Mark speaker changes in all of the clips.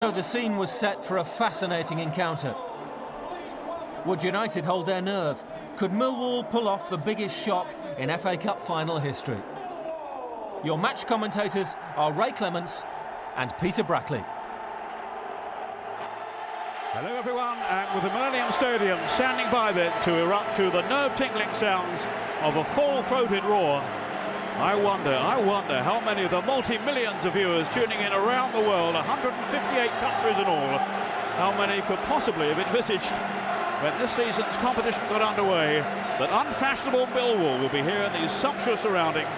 Speaker 1: So the scene was set for a fascinating encounter. Would United hold their nerve? Could Millwal pull off the biggest shock in FA Cup final history? Your match commentators are Ray Clements and Peter Brackley.
Speaker 2: Hello everyone, and with the Millennium Stadium standing by then to erupt to the nerve-tingling sounds of a full-throated roar, I wonder how many of the multi-millions of viewers tuning in around the world, 158 countries in all, how many could possibly have envisaged when this season's competition got underway that unfashionable Millwal will be here in these sumptuous surroundings,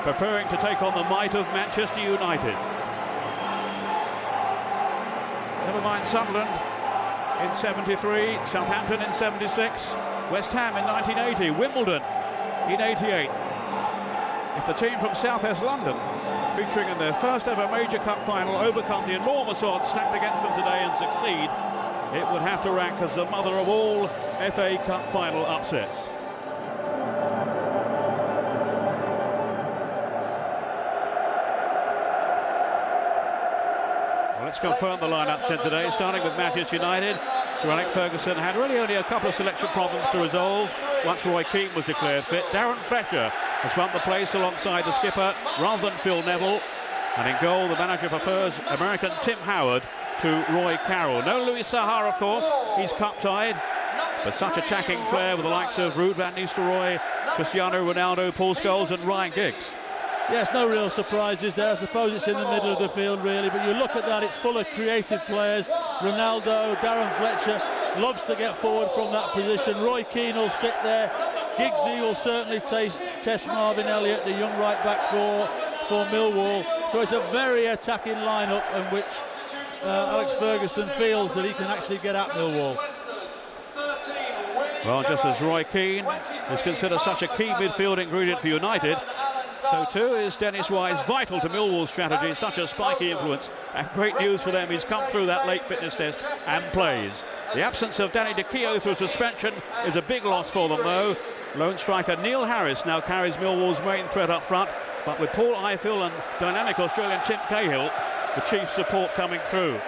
Speaker 2: preparing to take on the might of Manchester United. Never mind Sunderland in 73, Southampton in 76, West Ham in 1980, Wimbledon in 88. If the team from South-East London, featuring in their first ever major cup final, overcome the enormous odds stacked against them today and succeed, it would have to rank as the mother of all FA Cup final upsets. Well, let's confirm the lineup set today, starting with Manchester United. Sir Alex Ferguson had really only a couple of selection problems to resolve once Roy Keane was declared fit. Darren Fletcher has won the place alongside the skipper rather than Phil Neville, and in goal the manager prefers American Tim Howard to Roy Carroll. No Louis Saha, of course, he's cup-tied, but such attacking flair with the likes of Ruud van Nistelrooy, Cristiano Ronaldo, Paul Scholes and Ryan Giggs.
Speaker 3: Yes, no real surprises there. I suppose it's in the middle of the field really, but you look at that, it's full of creative players. Ronaldo, Darren Fletcher loves to get forward from that position. Roy Keane will sit there. Giggsy will certainly test Marvin Elliott, the young right back for Millwall. So it's a very attacking lineup in which Alex Ferguson feels that he can actually get at Millwall.
Speaker 2: Well, just as Roy Keane is considered such a key midfield ingredient for United, so too is Dennis Wise vital to Millwall's strategy, such a spiky influence, and great news for them, he's come through that late fitness test and plays. The absence of Danny DiCchio through suspension is a big loss for them though. Lone striker Neil Harris now carries Millwall's main threat up front, but with Paul Ifill and dynamic Australian Tim Cahill, the chief support coming through.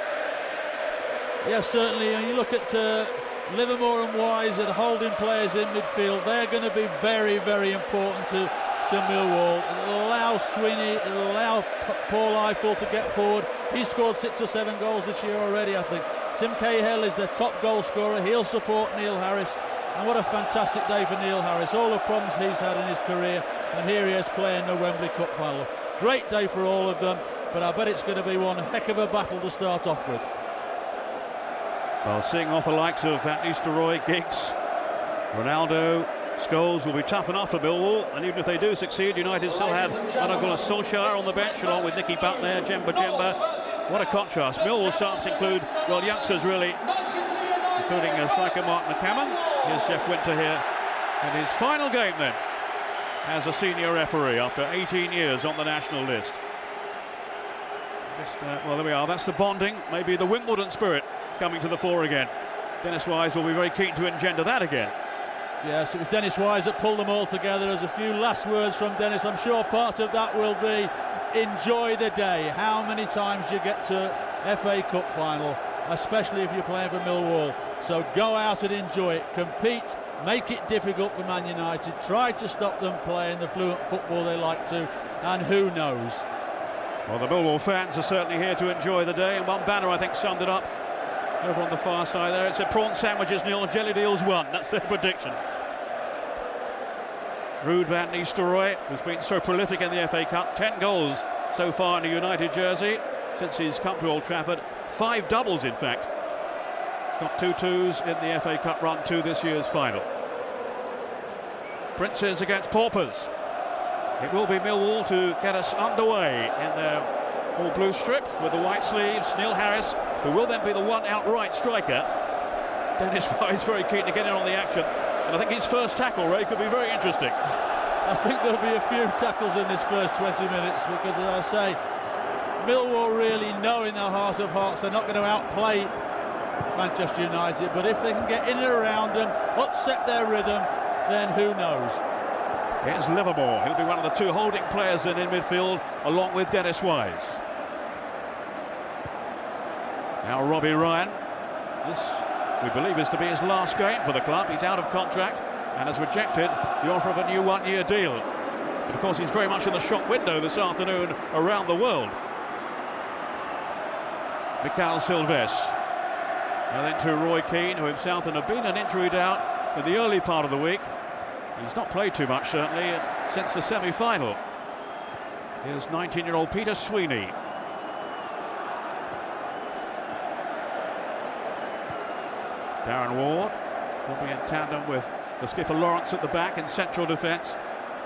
Speaker 3: Yes, certainly, and you look at Livermore and Wise are the holding players in midfield. They're going to be very, very important to Millwall. It'll allow Sweeney, it'll allow Paul Ifill to get forward. He's scored 6 or 7 goals this year already, I think. Tim Cahill is their top goal scorer. He'll support Neil Harris, and what a fantastic day for Neil Harris. All the problems he's had in his career, and here he is playing the Wembley Cup final. Great day for all of them, but I bet it's going to be one heck of a battle to start off with.
Speaker 2: Well, seeing off the likes of Van Nistelrooy, Giggs, Ronaldo, Scholes will be tough enough for Millwall, and even if they do succeed, United still have Anagula Solskjaer on the bench along with Nicky Butler, Jemba. What a contrast. Millwall starts include, well, youngsters really, including striker Mark McCammon. Here's Jeff Winter here in his final game then as a senior referee after 18 years on the national list. Well, there we are, that's the bonding, maybe the Wimbledon spirit coming to the fore again. Dennis Wise will be very keen to engender that again.
Speaker 3: Yes, it was Dennis Wise that pulled them all together. There's a few last words from Dennis. I'm sure part of that will be enjoy the day. How many times you get to FA Cup final, especially if you're playing for Millwall. So go out and enjoy it. Compete, make it difficult for Man United. Try to stop them playing the fluent football they like to, and who knows.
Speaker 2: Well, the Millwall fans are certainly here to enjoy the day, and one banner I think summed it up over on the far side there. It said prawn sandwiches 0, jelly deals 1. That's their prediction. Ruud van Nistelrooy, who's been so prolific in the FA Cup, 10 goals so far in a United jersey since he's come to Old Trafford. 5 doubles, in fact. He's got 2 twos in the FA Cup run to this year's final. Princes against Paupers. It will be Millwall to get us underway in their all-blue strip with the white sleeves. Neil Harris, who will then be the one outright striker. Dennis Wise very keen to get in on the action. And I think his first tackle, Ray, could be very interesting.
Speaker 3: I think there'll be a few tackles in this first 20 minutes because, as I say, Millwall really know in their heart of hearts they're not going to outplay Manchester United, but if they can get in and around them, upset their rhythm, then who knows.
Speaker 2: Here's Livermore. He'll be one of the 2 holding players in midfield, along with Dennis Wise. Now Robbie Ryan. This, we believe, is to be his last game for the club. He's out of contract and has rejected the offer of a new one-year deal. But of course, he's very much in the shop window this afternoon around the world. Mikael Silvestre. And then to Roy Keane, who himself had been an injury doubt in the early part of the week. He's not played too much, certainly, since the semi-final. Here's 19-year-old Peter Sweeney. Darren Ward will be in tandem with the skipper Lawrence at the back in central defence.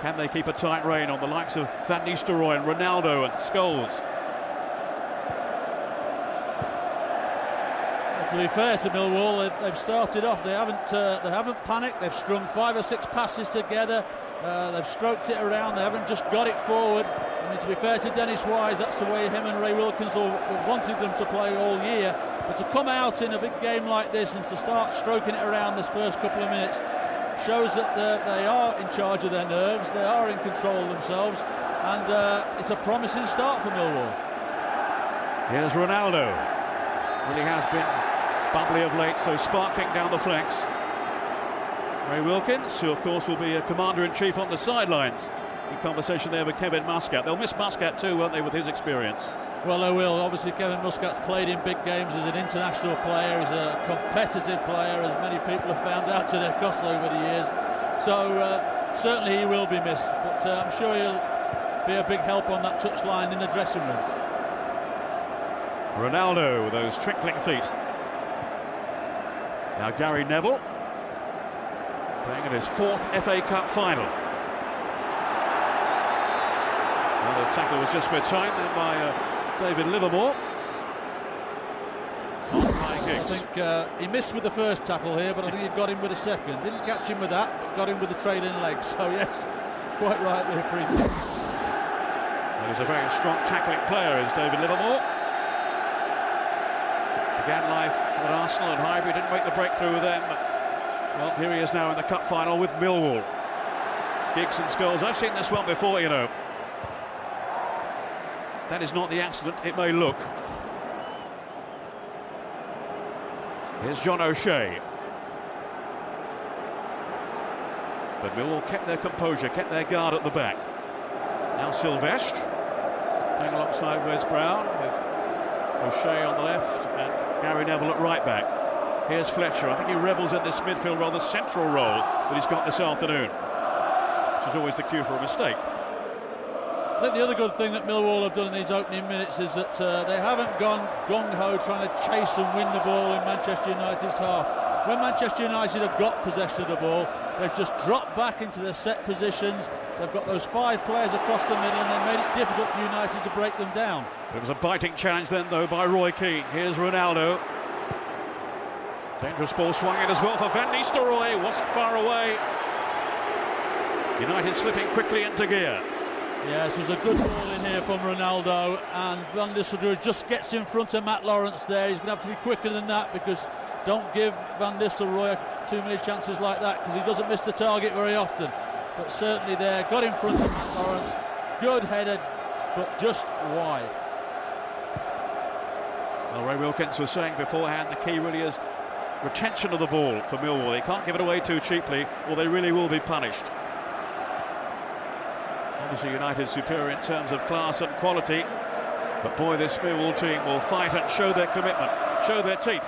Speaker 2: Can they keep a tight rein on the likes of Van Nistelrooy and Ronaldo and Scholes?
Speaker 3: To be fair to Millwall, they've started off. They haven't panicked. They've strung 5 or 6 passes together. They've stroked it around. They haven't just got it forward. I mean, to be fair to Dennis Wise, that's the way him and Ray Wilkins have wanted them to play all year. But to come out in a big game like this and to start stroking it around this first couple of minutes shows that they are in charge of their nerves. They are in control of themselves, and it's a promising start for Millwall.
Speaker 2: Here's Ronaldo. Really has been bubbly of late, so sparking down the flanks. Ray Wilkins, who of course will be a commander-in-chief on the sidelines. In conversation there with Kevin Muscat. They'll miss Muscat too, won't they, with his experience?
Speaker 3: Well, they will. Obviously, Kevin Muscat's played in big games as an international player, as a competitive player, as many people have found out to their cost over the years. So certainly he will be missed, but I'm sure he'll be a big help on that touchline in the dressing room.
Speaker 2: Ronaldo with those trickling feet. Now Gary Neville, playing in his 4th FA Cup final. Well, the tackle was just timed then by David Livermore.
Speaker 3: I think he missed with the first tackle here, but I think he got him with a second. Didn't catch him with that, but got him with the trailing leg. So yes, quite right there for him.
Speaker 2: Well, he's a very strong tackling player, is David Livermore. Began life at Arsenal and Highbury, didn't make the breakthrough with them. But, well, here he is now in the cup final with Millwall. Giggs and Scholes. I've seen this one before, you know. That is not the accident it may look. Here's John O'Shea. But Millwall kept their composure, kept their guard at the back. Now Silvestre playing alongside Wes Brown with O'Shea on the left and Gary Neville at right back. Here's Fletcher. I think he revels in this midfield rather central role that he's got this afternoon, which is always the cue for a mistake.
Speaker 3: I think the other good thing that Millwall have done in these opening minutes is that they haven't gone gung-ho trying to chase and win the ball in Manchester United's half. When Manchester United have got possession of the ball, they've just dropped back into their set positions. They've got those 5 players across the middle and they've made it difficult for United to break them down.
Speaker 2: It was a biting challenge then, though, by Roy Keane. Here's Ronaldo. Dangerous ball swung in as well for Van Nistelrooy. Wasn't far away. United slipping quickly into gear.
Speaker 3: Yes, there's a good ball in here from Ronaldo, and Van Nistelrooy just gets in front of Matt Lawrence there. He's going to have to be quicker than that, because don't give Van Nistelrooy too many chances like that, because he doesn't miss the target very often. But certainly there, got in front of Matt Lawrence. Good headed, but just wide.
Speaker 2: Well, Ray Wilkins was saying beforehand the key really is retention of the ball for Millwall. They can't give it away too cheaply, or they really will be punished. Obviously United superior in terms of class and quality, but boy, this Millwall team will fight and show their commitment, show their teeth,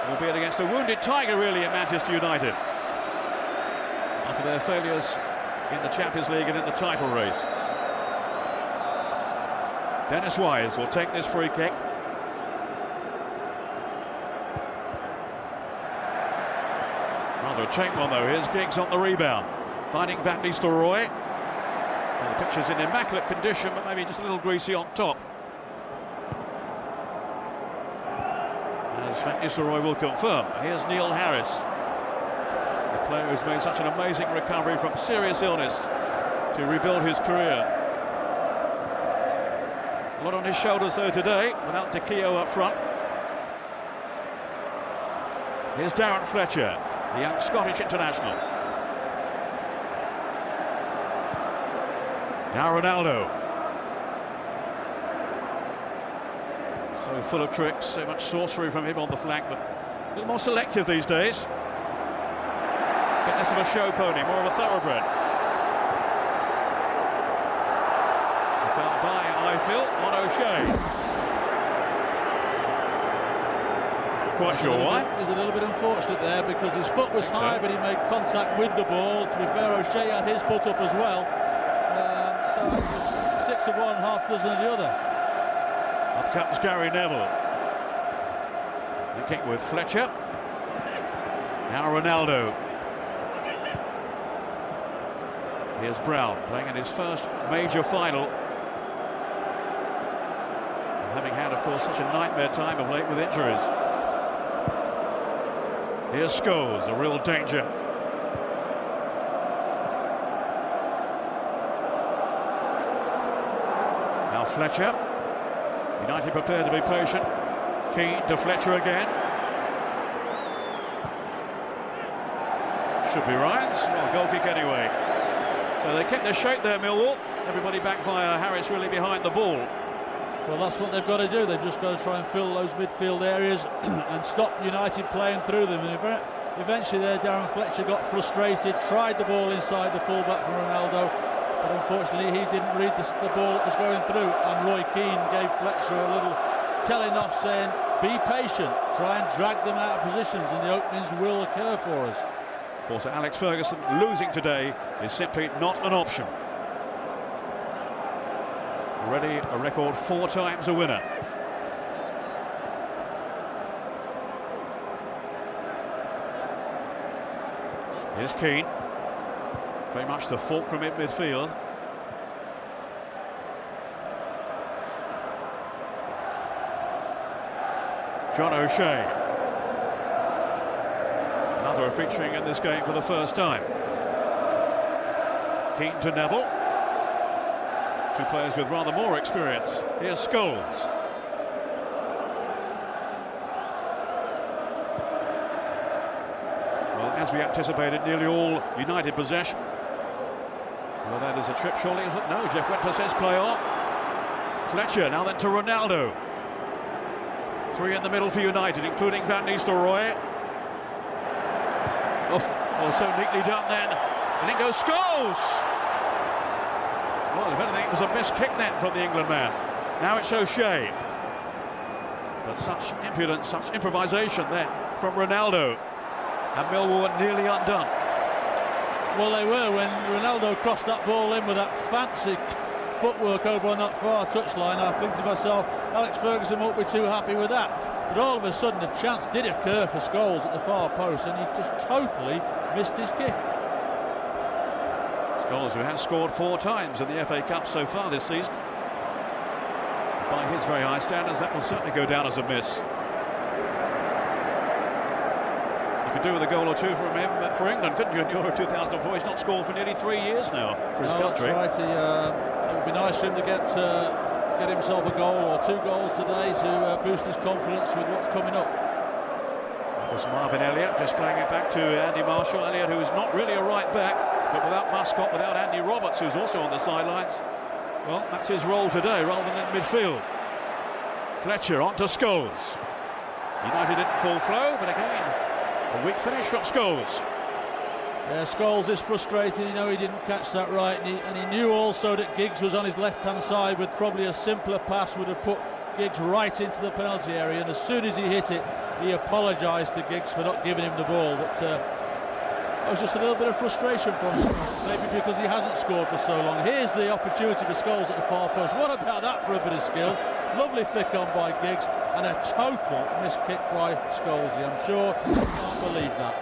Speaker 2: albeit against a wounded tiger really in Manchester United after their failures in the Champions League and in the title race. Dennis Wise will take this free kick. Rather a cheap one though. Here's Giggs on the rebound, finding Van Nistelrooy. Well, the pitch is in immaculate condition, but maybe just a little greasy on top. As Van Nistelrooy will confirm, here's Neil Harris, the player who's made such an amazing recovery from serious illness to rebuild his career. A lot on his shoulders though today, without De Keogh up front. Here's Darren Fletcher, the young Scottish international. Now Ronaldo. So full of tricks, so much sorcery from him on the flank, but a little more selective these days. A bit less of a show pony, more of a thoroughbred. So foul by, I feel, on O'Shea. Quite sure why.
Speaker 3: He's a little bit unfortunate there because his foot was high, but he made contact with the ball. To be fair, O'Shea had his foot up as well. So it was 6 of one, half dozen of the other.
Speaker 2: Up comes Gary Neville. The kick with Fletcher. Now Ronaldo. Here's Brown playing in his first major final. And having had, of course, such a nightmare time of late with injuries. Here's Scholes, a real danger. Now Fletcher. United prepared to be patient. Keane to Fletcher again. Should be Ryan's. Well, goal kick anyway. So they kept their shape there, Millwall. Everybody back via Harris really behind the ball.
Speaker 3: Well, that's what they've got to do. They've just got to try and fill those midfield areas and stop United playing through them. And eventually there, Darren Fletcher got frustrated, tried the ball inside the fullback from Ronaldo, but unfortunately he didn't read the ball that was going through. And Roy Keane gave Fletcher a little telling off, saying, be patient, try and drag them out of positions and the openings will occur for us.
Speaker 2: Of course, Alex Ferguson losing today is simply not an option. Already a record 4 times a winner. Here's Keane. Very much the fulcrum in midfield. John O'Shea. Another featuring in this game for the first time. Keane to Neville. 2 players with rather more experience. Here's Scholes. Well, as we anticipated, nearly all United possession. Well, that is a trip, surely, is it? No, Jeff Winter says play on. Fletcher, now then to Ronaldo. 3 in the middle for United, including Van Nistelrooy. Oh, so neatly done then. And in goes Scholes! Well, if anything, it was a missed kick then from the England man. Now it's O'Shea. But such impudence, such improvisation then from Ronaldo. And Millwall were nearly undone.
Speaker 3: Well, they were when Ronaldo crossed that ball in with that fancy footwork over on that far touchline. I think to myself, Alex Ferguson won't be too happy with that. But all of a sudden, a chance did occur for Scholes at the far post, and he just totally missed his kick.
Speaker 2: Scholes, who has scored 4 times in the FA Cup so far this season. By his very high standards, that will certainly go down as a miss. You could do with a goal or 2 from him for England, couldn't you, in Euro 2004? He's not scored for nearly 3 years now for his country.
Speaker 3: That's right. It would be nice for him to get himself a goal or 2 goals today to boost his confidence with what's coming up.
Speaker 2: That was Marvin Elliott, just playing it back to Andy Marshall. Elliott, who is not really a right back, but without Muscott, without Andy Roberts, who's also on the sidelines. Well, that's his role today, rather than in midfield. Fletcher on to Scholes. United didn't full flow, but again, a weak finish from Scholes.
Speaker 3: Yeah, Scholes is frustrated. You know, he didn't catch that right, and he knew also that Giggs was on his left-hand side with probably a simpler pass would have put Giggs right into the penalty area, and as soon as he hit it, he apologised to Giggs for not giving him the ball. But it was just a little bit of frustration from him, maybe because he hasn't scored for so long. Here's the opportunity for Scholes at the far post. What about that for a bit of skill? Lovely flick on by Giggs, and a total missed kick by Scholesy. I'm sure you can't believe that.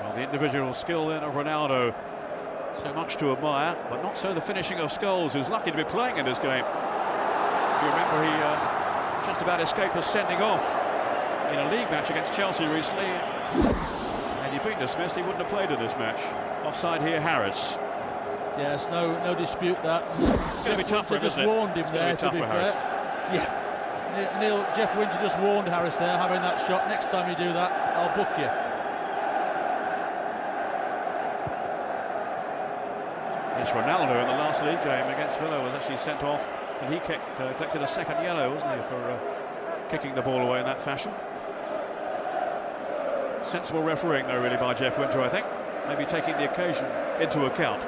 Speaker 2: Well, the individual skill then of Ronaldo, so much to admire, but not so the finishing of Scholes, who's lucky to be playing in this game. If you remember, he just about escaped a sending off in a league match against Chelsea recently. And he'd been dismissed, he wouldn't have played in this match. Offside here, Harris.
Speaker 3: Yes, no dispute that.
Speaker 2: It's going to be tough for him,
Speaker 3: just warned him there, to be fair. Yeah, Neil, Jeff Winter just warned Harris there, having that shot. Next time you do that, I'll book you.
Speaker 2: Yes, Ronaldo in the last league game against Villa was actually sent off And he collected a second yellow, wasn't he, for kicking the ball away in that fashion. Sensible refereeing, though, really, by Jeff Winter, I think. Maybe taking the occasion into account.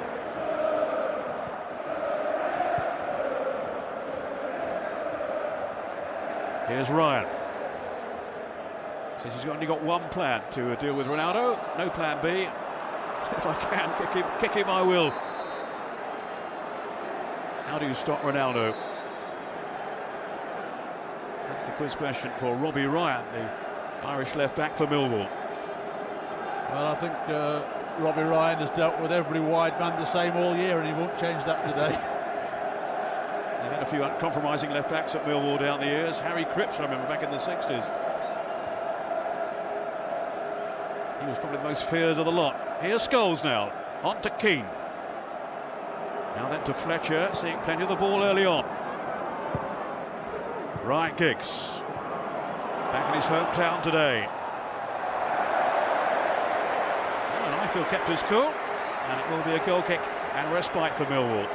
Speaker 2: Here's Ryan. Says he's only got one plan to deal with Ronaldo. No plan B. If I can kick him I will. How do you stop Ronaldo? That's the quiz question for Robbie Ryan, the Irish left back for Millwall.
Speaker 3: Well, I think Robbie Ryan has dealt with every wide man the same all year, and he won't change that today.
Speaker 2: They've had a few uncompromising left backs at Millwall down the years. Harry Cripps, I remember, back in the 60s. He was probably the most feared of the lot. Here's Scholes now, on to Keane. Now then to Fletcher, seeing plenty of the ball early on. Ryan Giggs, back in his hometown today. And Ifield kept his cool, and it will be a goal kick and respite for Millwall.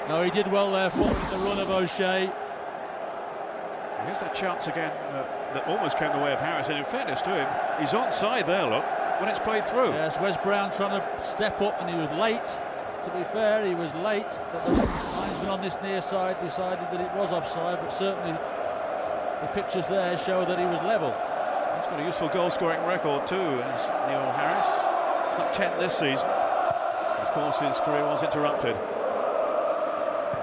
Speaker 3: No, he did well there, following the run of O'Shea.
Speaker 2: Here's that chance again that almost came the way of Harris, and in fairness to him, he's onside there, look, when it's played through.
Speaker 3: Yes, Wes Brown trying to step up, and he was late. To be fair, he was late, but the linesman on this near side decided that it was offside, but certainly the pictures there show that he was level.
Speaker 2: He's got a useful goal-scoring record too, as Neil Harris. He's got 10 this season. Of course, his career was interrupted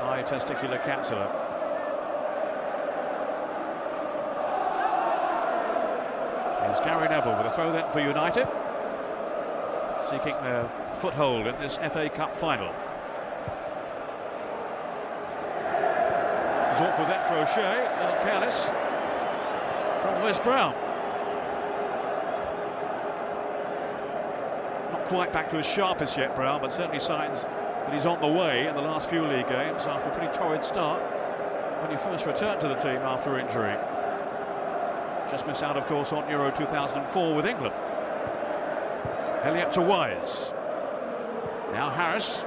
Speaker 2: by testicular cancer. Here's Gary Neville with a throw then for United, seeking their foothold in this FA Cup final. It was awkward that for O'Shea, a little careless from Wes Brown. Not quite back to his sharpest yet, Brown, but certainly signs that he's on the way in the last few league games after a pretty torrid start when he first returned to the team after injury. Just missed out, of course, on Euro 2004 with England. Elliott to Wise. Now Harris.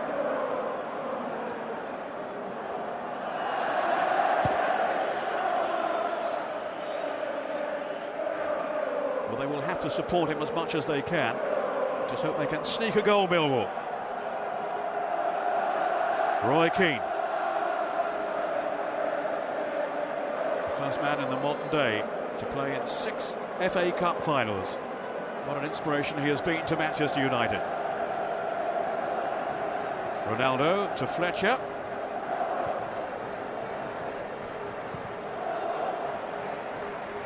Speaker 2: Well, they will have to support him as much as they can. Just hope they can sneak a goal, Millwall. Roy Keane. The first man in the modern day to play in 6 FA Cup finals. What an inspiration he has been to Manchester United. Ronaldo to Fletcher.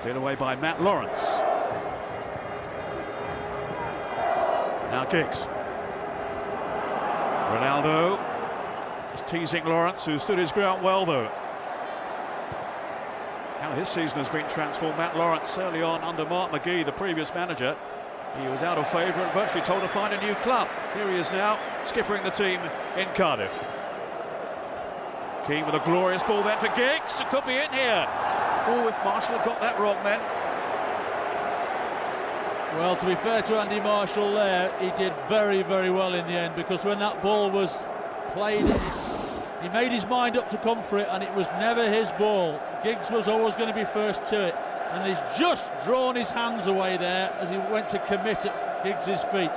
Speaker 2: Cleared away by Matt Lawrence. Now Giggs. Ronaldo just teasing Lawrence, who stood his ground well though. How his season has been transformed. Matt Lawrence early on under Mark McGee, the previous manager. He was out of favour and virtually told to find a new club. Here he is now, skippering the team in Cardiff. Keane with a glorious ball then for Giggs. It could be in here. Oh, if Marshall got that wrong then.
Speaker 3: Well, to be fair to Andy Marshall there, he did very, very well in the end, because when that ball was played, he made his mind up to come for it, and it was never his ball. Giggs was always going to be first to it, and he's just drawn his hands away there as he went to commit at Giggs' feet.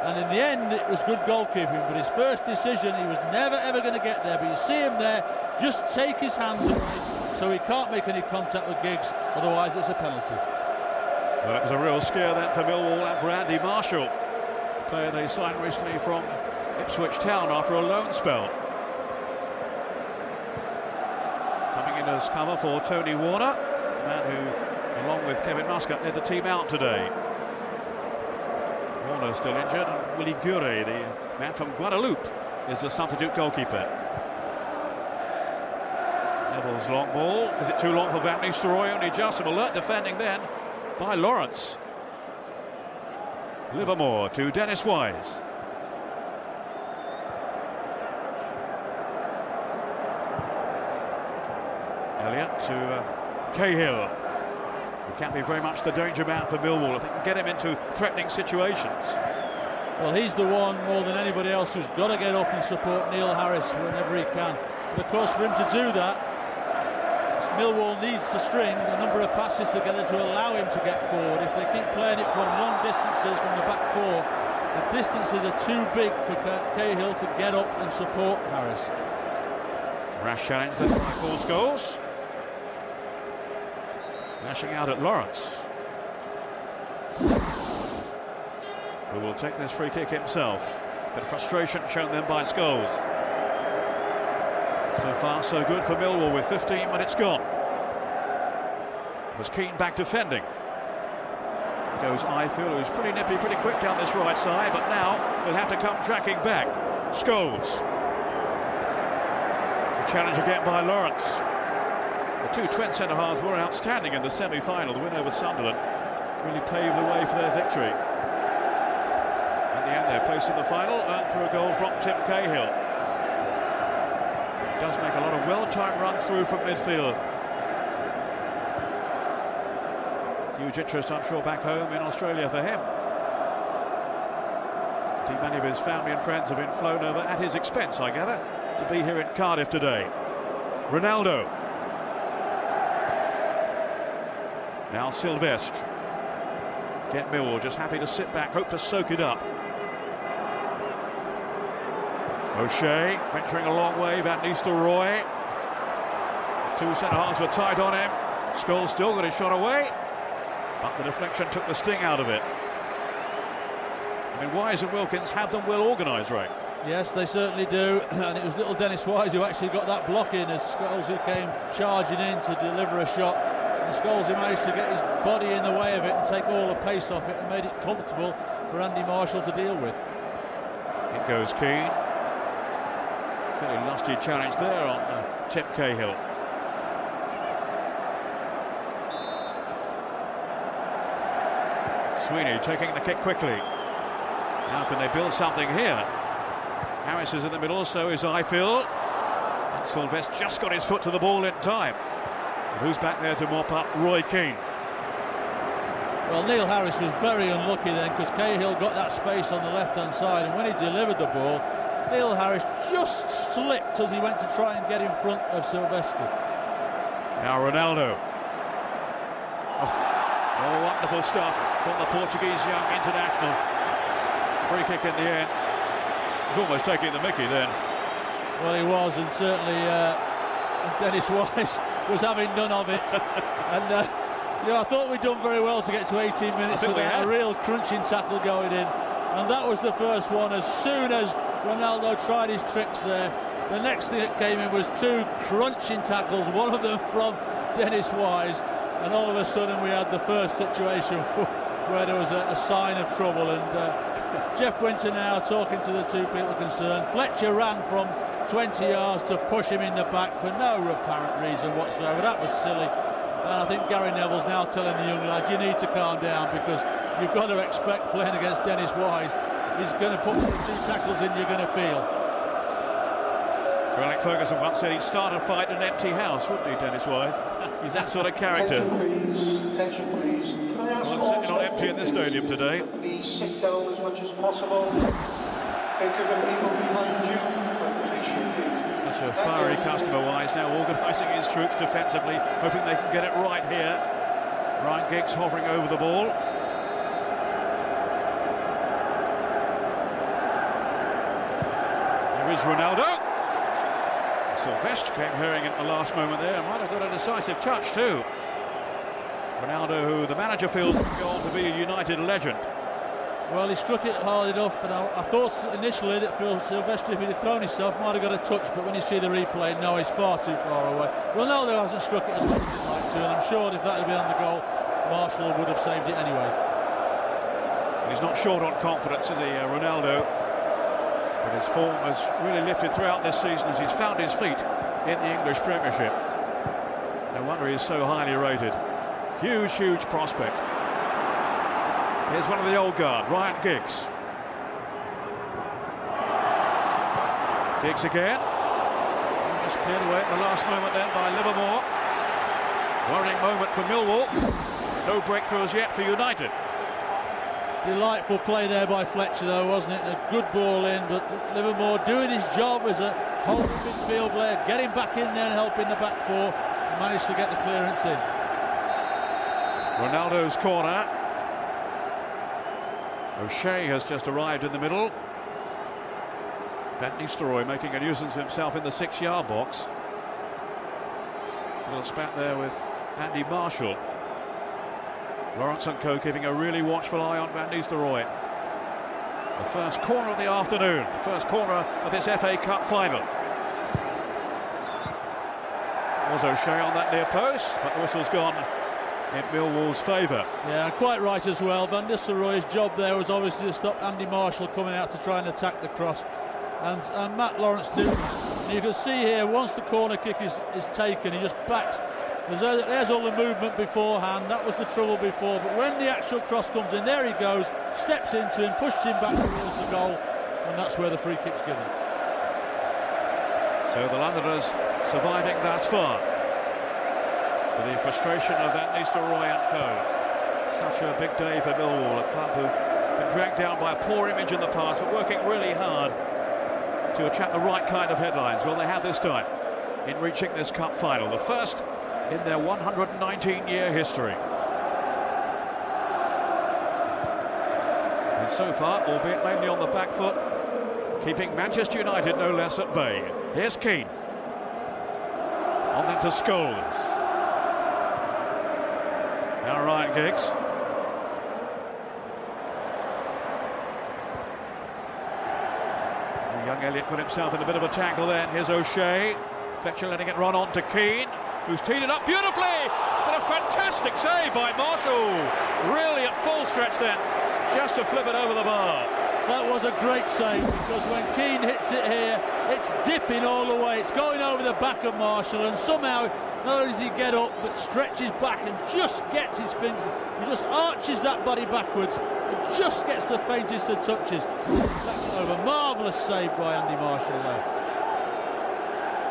Speaker 3: And in the end, it was good goalkeeping, but his first decision, he was never ever going to get there. But you see him there, just take his hands away, so he can't make any contact with Giggs, otherwise it's a penalty.
Speaker 2: Well, it was a real scare then for Millwall and for Andy Marshall, a player they signed recently from Ipswich Town after a loan spell. Coming in as cover for Tony Warner, the man who, along with Kevin Muscat, led the team out today. Warner still injured, and Willie Gure, the man from Guadeloupe, is the substitute goalkeeper. Neville's long ball. Is it too long for Van Nistelrooy? Only just. Some alert defending then by Lawrence. Livermore to Dennis Wise. Elliott to Cahill. He can't be very much the danger man for Millwall if they can get him into threatening situations. Well,
Speaker 3: he's the one more than anybody else who's got to get up and support Neil Harris whenever he can. But of course, for him to do that, Millwall needs to string a number of passes together to allow him to get forward. If they keep playing it from long distances from the back four, the distances are too big for Cahill to get up and support Harris.
Speaker 2: Rash challenge, that's why Paul Scholes. Lashing out at Lawrence, who will take this free kick himself. Bit of frustration shown then by Scholes. So far so good for Millwall with 15 minutes gone. Was Keane back defending. Goes Ifield, who's pretty nippy, pretty quick down this right side, but now he'll have to come tracking back. Scholes. The challenge again by Lawrence. The two Trent centre-halves were outstanding in the semi-final. The win over Sunderland really paved the way for their victory. In the end, they're placed in the final, earned through a goal from Tim Cahill. He does make a lot of well-timed runs through from midfield. Huge interest, I'm sure, back home in Australia for him. Indeed, many of his family and friends have been flown over at his expense, I gather, to be here in Cardiff today. Ronaldo. Now Sylvestre. Get Millwall just happy to sit back, hope to soak it up. O'Shea venturing a long way, Van Nistelrooy. Two centre-halves were tight on him. Scholes still got his shot away, but the deflection took the sting out of it. I mean, Wise and Wilkins had them well organised, right?
Speaker 3: Yes, they certainly do, and it was little Dennis Wise who actually got that block in as Scholes came charging in to deliver a shot. And Scholes managed to get his body in the way of it and take all the pace off it and made it comfortable for Andy Marshall to deal with.
Speaker 2: In goes Keane. Fairly lusty challenge there on Tim Cahill. Sweeney taking the kick quickly. Now can they build something here? Harris is in the middle, so is Ifield. And Sylvestre just got his foot to the ball in time. And who's back there to mop up? Roy Keane.
Speaker 3: Well, Neil Harris was very unlucky then, because Cahill got that space on the left-hand side, and when he delivered the ball, Neil Harris just slipped as he went to try and get in front of Sylvestre. Now
Speaker 2: Ronaldo. Oh, wonderful stuff from the Portuguese young international. Free kick in the end. He's almost taking the mickey then.
Speaker 3: Well, he was, and certainly Dennis Wise was having none of it. And I thought we'd done very well to get to 18 minutes without a real crunching tackle going in. And that was the first one. As soon as Ronaldo tried his tricks there, the next thing that came in was two crunching tackles, one of them from Dennis Wise, and all of a sudden we had the first situation where there was a sign of trouble. And Jeff Winter now talking to the two people concerned. Fletcher ran from 20 yards to push him in the back for no apparent reason whatsoever. That was silly. And I think Gary Neville's now telling the young lad, you need to calm down, because you've got to expect playing against Dennis Wise. He's going to put two tackles in, you're going to feel.
Speaker 2: Sir Alec Ferguson once said he'd start a fight in an empty house, wouldn't he, Dennis Wise? He's that sort of character.
Speaker 4: Attention please, attention please. Can I ask
Speaker 2: well, it's certainly not empty in this stadium today.
Speaker 4: Please sit down as much as possible. Think of the people behind you. Appreciate it.
Speaker 2: Such a fiery customer, Wise, now organising his troops defensively, hoping they can get it right here. Ryan Giggs hovering over the ball. There is Ronaldo. Sylvestre came hurrying at the last moment there, and might have got a decisive touch too. Ronaldo, who the manager feels will go on to be a United legend.
Speaker 3: Well, he struck it hard enough, and I thought initially that Phil Sylvestre, if he'd have thrown himself, might have got a touch, but when you see the replay, no, he's far too far away. Ronaldo hasn't struck it as much as he'd like to, and I'm sure if that had been on the goal, Marshall would have saved it anyway.
Speaker 2: He's not short on confidence, is he, Ronaldo? But his form has really lifted throughout this season as he's found his feet in the English Premiership. No wonder he's so highly rated. Huge, huge prospect. Here's one of the old guard, Ryan Giggs. Giggs again. Just cleared away at the last moment then by Livermore. Worrying moment for Millwall. No breakthroughs yet for United.
Speaker 3: Delightful play there by Fletcher though, wasn't it? A good ball in, but Livermore doing his job as a holding midfield player, getting back in there and helping the back four, and managed to get the clearance in.
Speaker 2: Ronaldo's corner. O'Shea has just arrived in the middle. Van Nistelrooy making a nuisance of himself in the 6-yard box. A little spat there with Andy Marshall. Lawrence & Co keeping a really watchful eye on Van Nistelrooy. The first corner of the afternoon, the first corner of this FA Cup final. Was O'Shea on that near post, but the whistle's gone in Millwall's favour.
Speaker 3: Yeah, quite right as well. Van Nistelrooy's job there was obviously to stop Andy Marshall coming out to try and attack the cross. And Matt Lawrence doing that. And you can see here, once the corner kick is taken, he just backs. There's all the movement beforehand, that was the trouble before, but when the actual cross comes in, there he goes, steps into him, pushes him back towards the goal, and that's where the free kick's given.
Speaker 2: So the Londoners surviving thus far. For the frustration of Van Nistelrooy & Co. Such a big day for Millwall, a club who've been dragged down by a poor image in the past, but working really hard to attract the right kind of headlines. Well, they have this time in reaching this cup final, the first in their 119-year history. And so far, albeit mainly on the back foot, keeping Manchester United no less at bay. Here's Keane. On then to Scholes. Now Ryan Giggs. Young Elliott put himself in a bit of a tackle then. Here's O'Shea. Fletcher letting it run on to Keane, who's teed it up beautifully. But a fantastic save by Marshall. Really at full stretch then, just to flip it over the bar.
Speaker 3: That was a great save, because when Keane hits it here, it's dipping all the way. It's going over the back of Marshall, and somehow, not only does he get up, but stretches back and just gets his fingers. He just arches that body backwards and just gets the faintest of touches. That's over. Marvellous save by Andy Marshall there.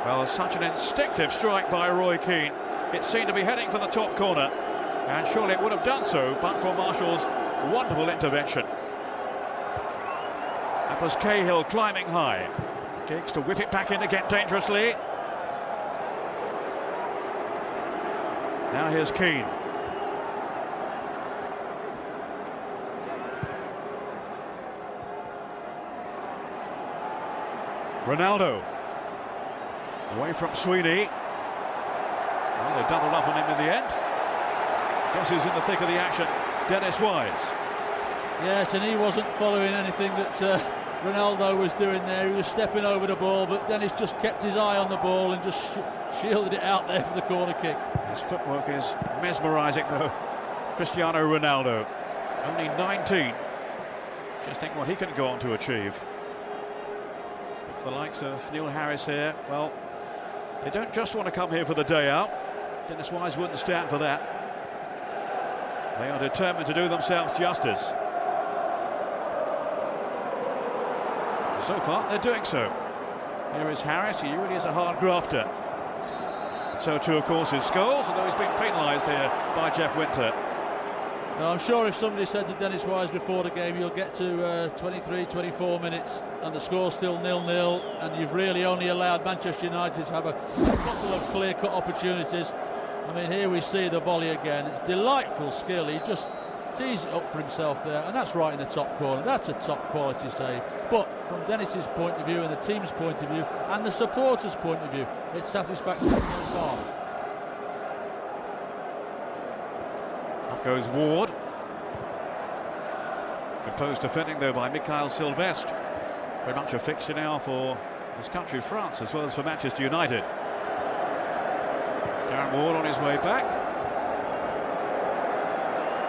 Speaker 2: Well, such an instinctive strike by Roy Keane. It seemed to be heading for the top corner, and surely it would have done so, but for Marshall's wonderful intervention. That was Cahill climbing high. Giggs to whip it back in again dangerously. Now here's Keane. Ronaldo. Away from Sweeney. Well, they doubled up on him in the end. Guess who's in the thick of the action? Dennis Wise.
Speaker 3: Yes, and he wasn't following anything that Ronaldo was doing there. He was stepping over the ball, but Dennis just kept his eye on the ball and just shielded it out there for the corner kick.
Speaker 2: His footwork is mesmerising though. Cristiano Ronaldo, only 19. Just think what he can go on to achieve. The likes of Neil Harris here, well, they don't just want to come here for the day out. Dennis Wise wouldn't stand for that. They are determined to do themselves justice. So far, they're doing so. Here is Harris, he really is a hard grafter. So too, of course, is Scholes, although he's been penalised here by Jeff Winter.
Speaker 3: Now, I'm sure if somebody said to Dennis Wise before the game, you'll get to 23, 24 minutes and the score's still 0-0, and you've really only allowed Manchester United to have a couple of clear-cut opportunities. I mean, here we see the volley again. It's delightful skill. He just tees it up for himself there, and that's right in the top corner. That's a top quality save. But from Dennis's point of view and the team's point of view and the supporters' point of view, it's satisfactory so far.
Speaker 2: Up goes Ward. Composed defending though by Mikhail Silvestre. Very much a fixture now for his country, France, as well as for Manchester United. Darren Ward on his way back.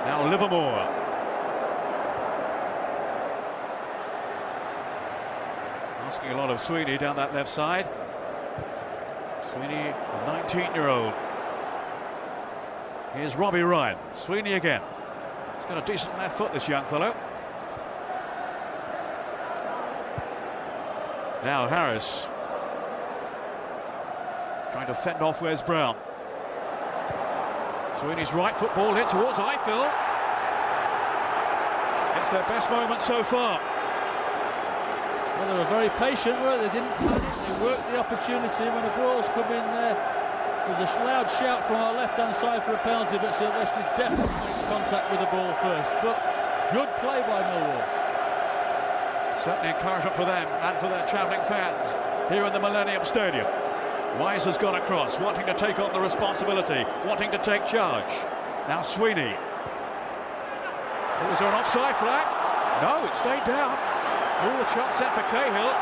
Speaker 2: Now Livermore. Asking a lot of Sweeney down that left side. Sweeney, a 19-year-old. Here's Robbie Ryan. Sweeney again. He's got a decent left foot, this young fellow. Now Harris. Trying to fend off Wes Brown. Sweeney's right foot ball hit towards Eiffel. It's their best moment so far.
Speaker 3: Well, they were very patient, weren't they? They didn't panic. They worked the opportunity when the balls come in there. There's a loud shout from our left-hand side for a penalty, but Silvestri definitely makes contact with the ball first. But good play by Millwal.
Speaker 2: Certainly encouragement for them and for their travelling fans here in the Millennium Stadium. Wise has gone across, wanting to take on the responsibility, wanting to take charge. Now Sweeney. Was there an offside flag? No, it stayed down. Oh, the shot set for Cahill.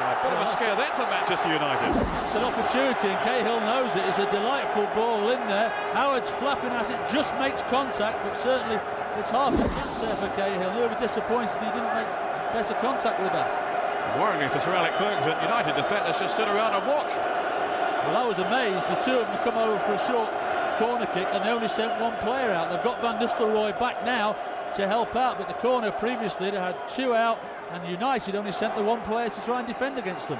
Speaker 2: A bit of a scare then for Manchester United.
Speaker 3: It's an opportunity, and Cahill knows it. It's a delightful ball in there. Howard's flapping at it, just makes contact, but certainly it's half a chance there for Cahill. He'll be disappointed he didn't make better contact with that.
Speaker 2: Worryingly for Sir Alex Ferguson, United defenders just stood around and watched.
Speaker 3: Well, I was amazed. The two of them come over for a short corner kick, and they only sent one player out. They've got Van Nistelrooy back now to help out, but the corner previously they had two out, and United only sent the one player to try and defend against them.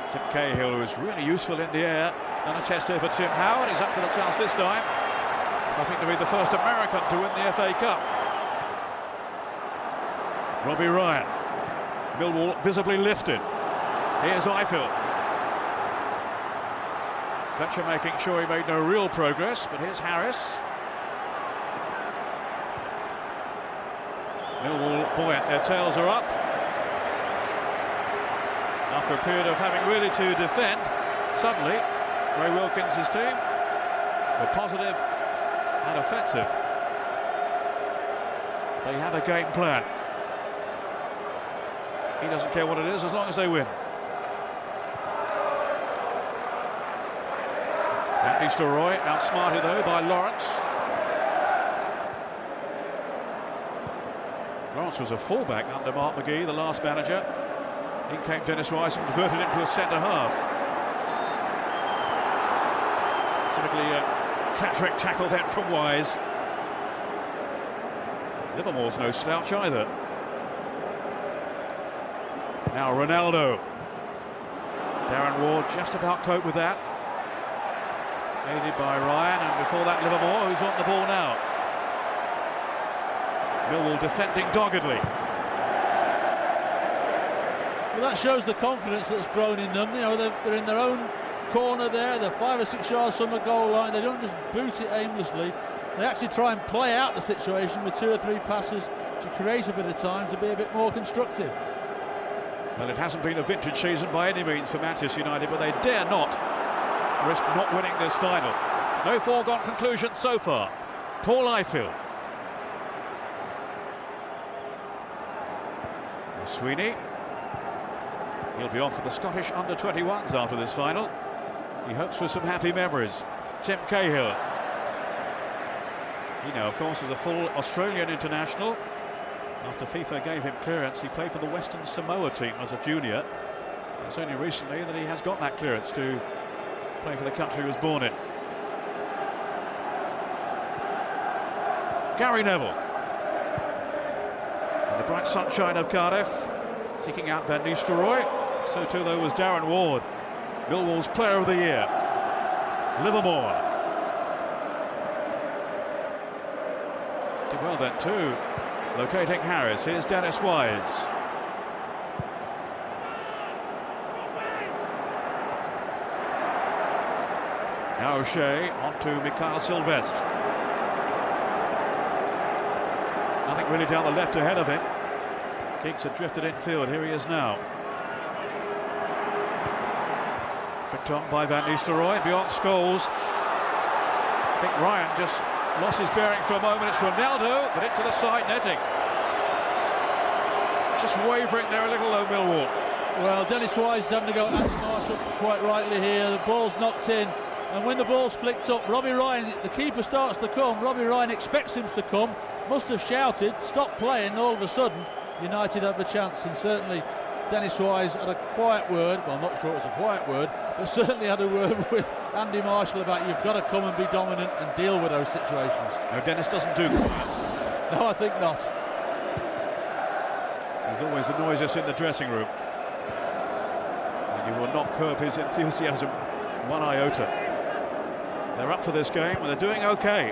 Speaker 2: Tim Cahill was really useful in the air, and a chest here for Tim Howard. He's up for the chance this time. I think to be the first American to win the FA Cup. Robbie Ryan. Millwall visibly lifted. Here's Eiffel. Fletcher making sure he made no real progress, but here's Harris. Millwall buoyant, their tails are up. After a period of having really to defend, suddenly Ray Wilkins' team were positive and offensive. They have a game plan. He doesn't care what it is as long as they win. That needs to Roy, outsmarted though by Lawrence. Lawrence was a fullback under Mark McGee, the last manager. In came Dennis Rice and converted into a centre half. Typically a cat-trick tackle then from Wise. Livermore's no slouch either. Now Ronaldo. Darren Ward just about coped with that. Aided by Ryan, and before that Livermore, who's on the ball now. Millwall defending doggedly.
Speaker 3: Well, that shows the confidence that's grown in them. You know, they're in their own corner there. They're 5 or 6 yards from the goal line. They don't just boot it aimlessly. They actually try and play out the situation with 2 or 3 passes to create a bit of time to be a bit more constructive.
Speaker 2: Well, it hasn't been a vintage season by any means for Manchester United, but they dare not risk not winning this final. No foregone conclusion so far. Paul Eiffel. Sweeney. He'll be off for the Scottish under-21s after this final. He hopes for some happy memories. Tim Cahill. He now, of course, is a full Australian international. After FIFA gave him clearance, he played for the Western Samoa team as a junior. It's only recently that he has got that clearance to play for the country he was born in. Gary Neville. In the bright sunshine of Cardiff, seeking out Van Nistelrooy. So too, though, was Darren Ward, Millwall's Player of the Year. Livermore. Did well then too. Locating Harris. Here's Dennis Wise. Now O'Shea on to Mikhail Silvestre. Nothing really down the left ahead of him. Keeks had drifted infield. Here he is now. Flicked on by Van Nistelrooy. Beyond Scholes. I think Ryan just lost his bearing for a moment. It's Ronaldo, but into the side netting. Just wavering there a little, though, Millwall.
Speaker 3: Well, Dennis Wise is having to go Andy Marshall quite rightly here. The ball's knocked in, and when the ball's flicked up, Robbie Ryan, the keeper starts to come. Robbie Ryan expects him to come. Must have shouted, stop playing. All of a sudden, United have a chance, and certainly Dennis Wise had a quiet word. Well, I'm not sure it was a quiet word, but certainly had a word with Andy Marshall about you've got to come and be dominant and deal with those situations.
Speaker 2: No, Dennis doesn't do quiet.
Speaker 3: No, I think not.
Speaker 2: He's always the noisiest in the dressing room. And you will not curb his enthusiasm one iota. They're up for this game and they're doing okay.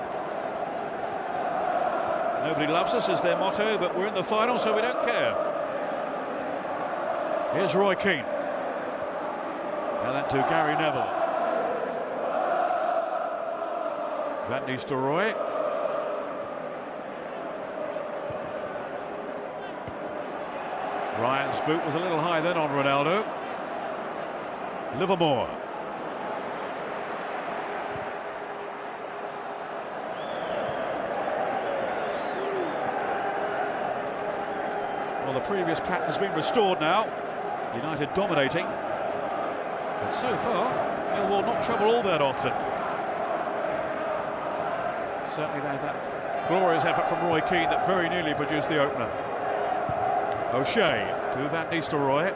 Speaker 2: Nobody loves us is their motto, but we're in the final, so we don't care. Here's Roy Keane. Now then to Gary Neville. Van Nistelrooy. Ryan's boot was a little high then on Ronaldo. Livermore. Well, the previous pattern has been restored now. United dominating. But so far, Millwall not trouble all that often. Certainly they had that glorious effort from Roy Keane that very nearly produced the opener. O'Shea to Van Nistelrooy.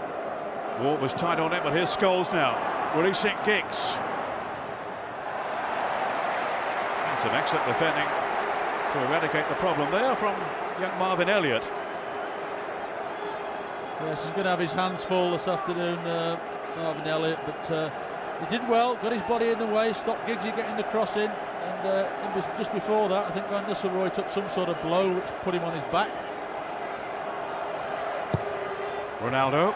Speaker 2: Ward was tight on it, but here's Scholes now, releasing Giggs. That's an excellent defending to eradicate the problem there from young Marvin Elliott.
Speaker 3: Yes, he's going to have his hands full this afternoon, Marvin Elliott, but he did well, got his body in the way, stopped Giggsy getting the cross in, and just before that, I think Van Nistelrooy took some sort of blow which put him on his back.
Speaker 2: Ronaldo,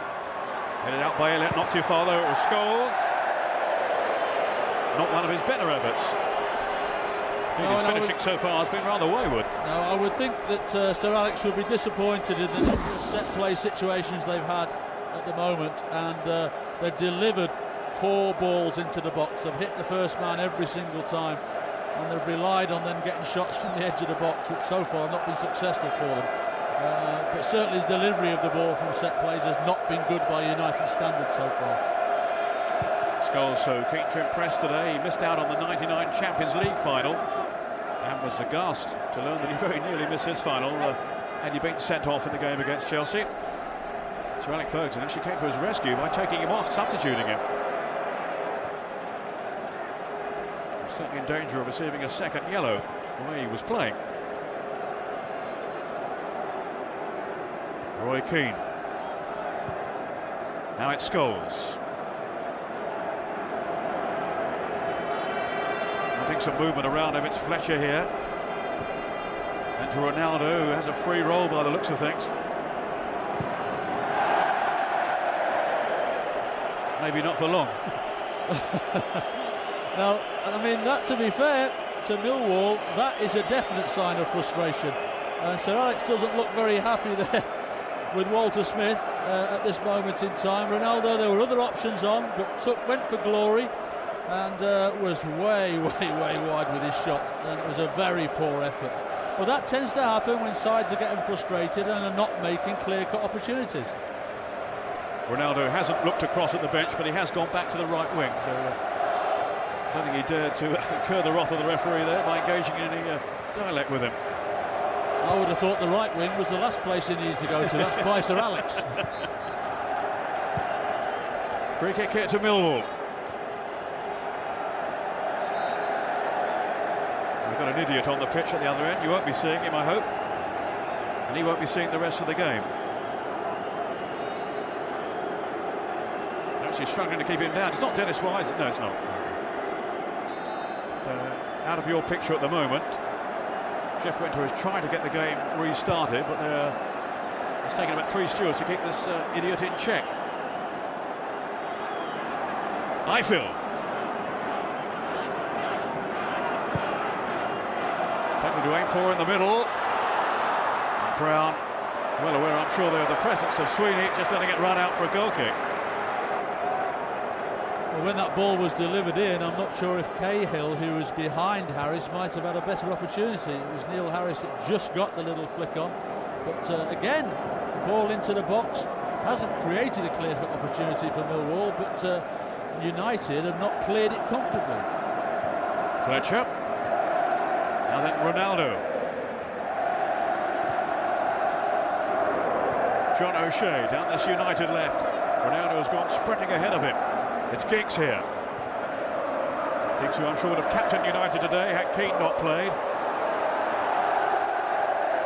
Speaker 2: headed out by Elliott, not too far though, it was Scholes. Not one of his better efforts. His finishing so far has been rather wayward.
Speaker 3: No, I would think that Sir Alex would be disappointed in the number of set play situations they've had at the moment, and they've delivered 4 balls into the box. They've hit the first man every single time, and they've relied on them getting shots from the edge of the box, which so far have not been successful for them. But certainly the delivery of the ball from set plays has not been good by United standards so far.
Speaker 2: Scholes so keen to impress today. He missed out on the '99 Champions League final and was aghast to learn that he very nearly missed his final and he'd been sent off in the game against Chelsea. Sir Alex Ferguson actually came to his rescue by taking him off, substituting him. He's certainly in danger of receiving a second yellow the way he was playing. Roy Keane. Now it's Scholes. Wanting some movement around him, it's Fletcher here. And to Ronaldo, who has a free roll by the looks of things. Maybe not for long.
Speaker 3: Now, I mean, that, to be fair to Millwall, that is a definite sign of frustration. Sir Alex doesn't look very happy there with Walter Smith at this moment in time. Ronaldo, there were other options on, but went for glory and was way wide with his shot, and it was a very poor effort. Well, that tends to happen when sides are getting frustrated and are not making clear-cut opportunities.
Speaker 2: Ronaldo hasn't looked across at the bench, but he has gone back to the right wing, so I don't think he dared to incur the wrath of the referee there by engaging in any dialect with him.
Speaker 3: I would have thought the right wing was the last place he needed to go to. That's by Sir Alex.
Speaker 2: Free kick here to Millwall. We've got an idiot on the pitch at the other end. You won't be seeing him, I hope. And he won't be seeing the rest of the game. Actually struggling to keep him down. It's not Dennis Wise. No, it's not. Out of your picture at the moment. Jeff Winter is trying to get the game restarted, but it's taken about 3 stewards to keep this idiot in check. Ifill. Plenty to aim for in the middle. And Brown, well aware, I'm sure, of the presence of Sweeney, just letting it run out for a goal kick.
Speaker 3: Well, when that ball was delivered in, I'm not sure if Cahill, who was behind Harris, might have had a better opportunity. It was Neil Harris that just got the little flick on. But again, the ball into the box hasn't created a clear opportunity for Millwall, but United have not cleared it comfortably.
Speaker 2: Fletcher. Now then Ronaldo. John O'Shea down this United left. Ronaldo has gone sprinting ahead of him. It's Giggs here. Giggs, who I'm sure would have captained United today had Keane not played.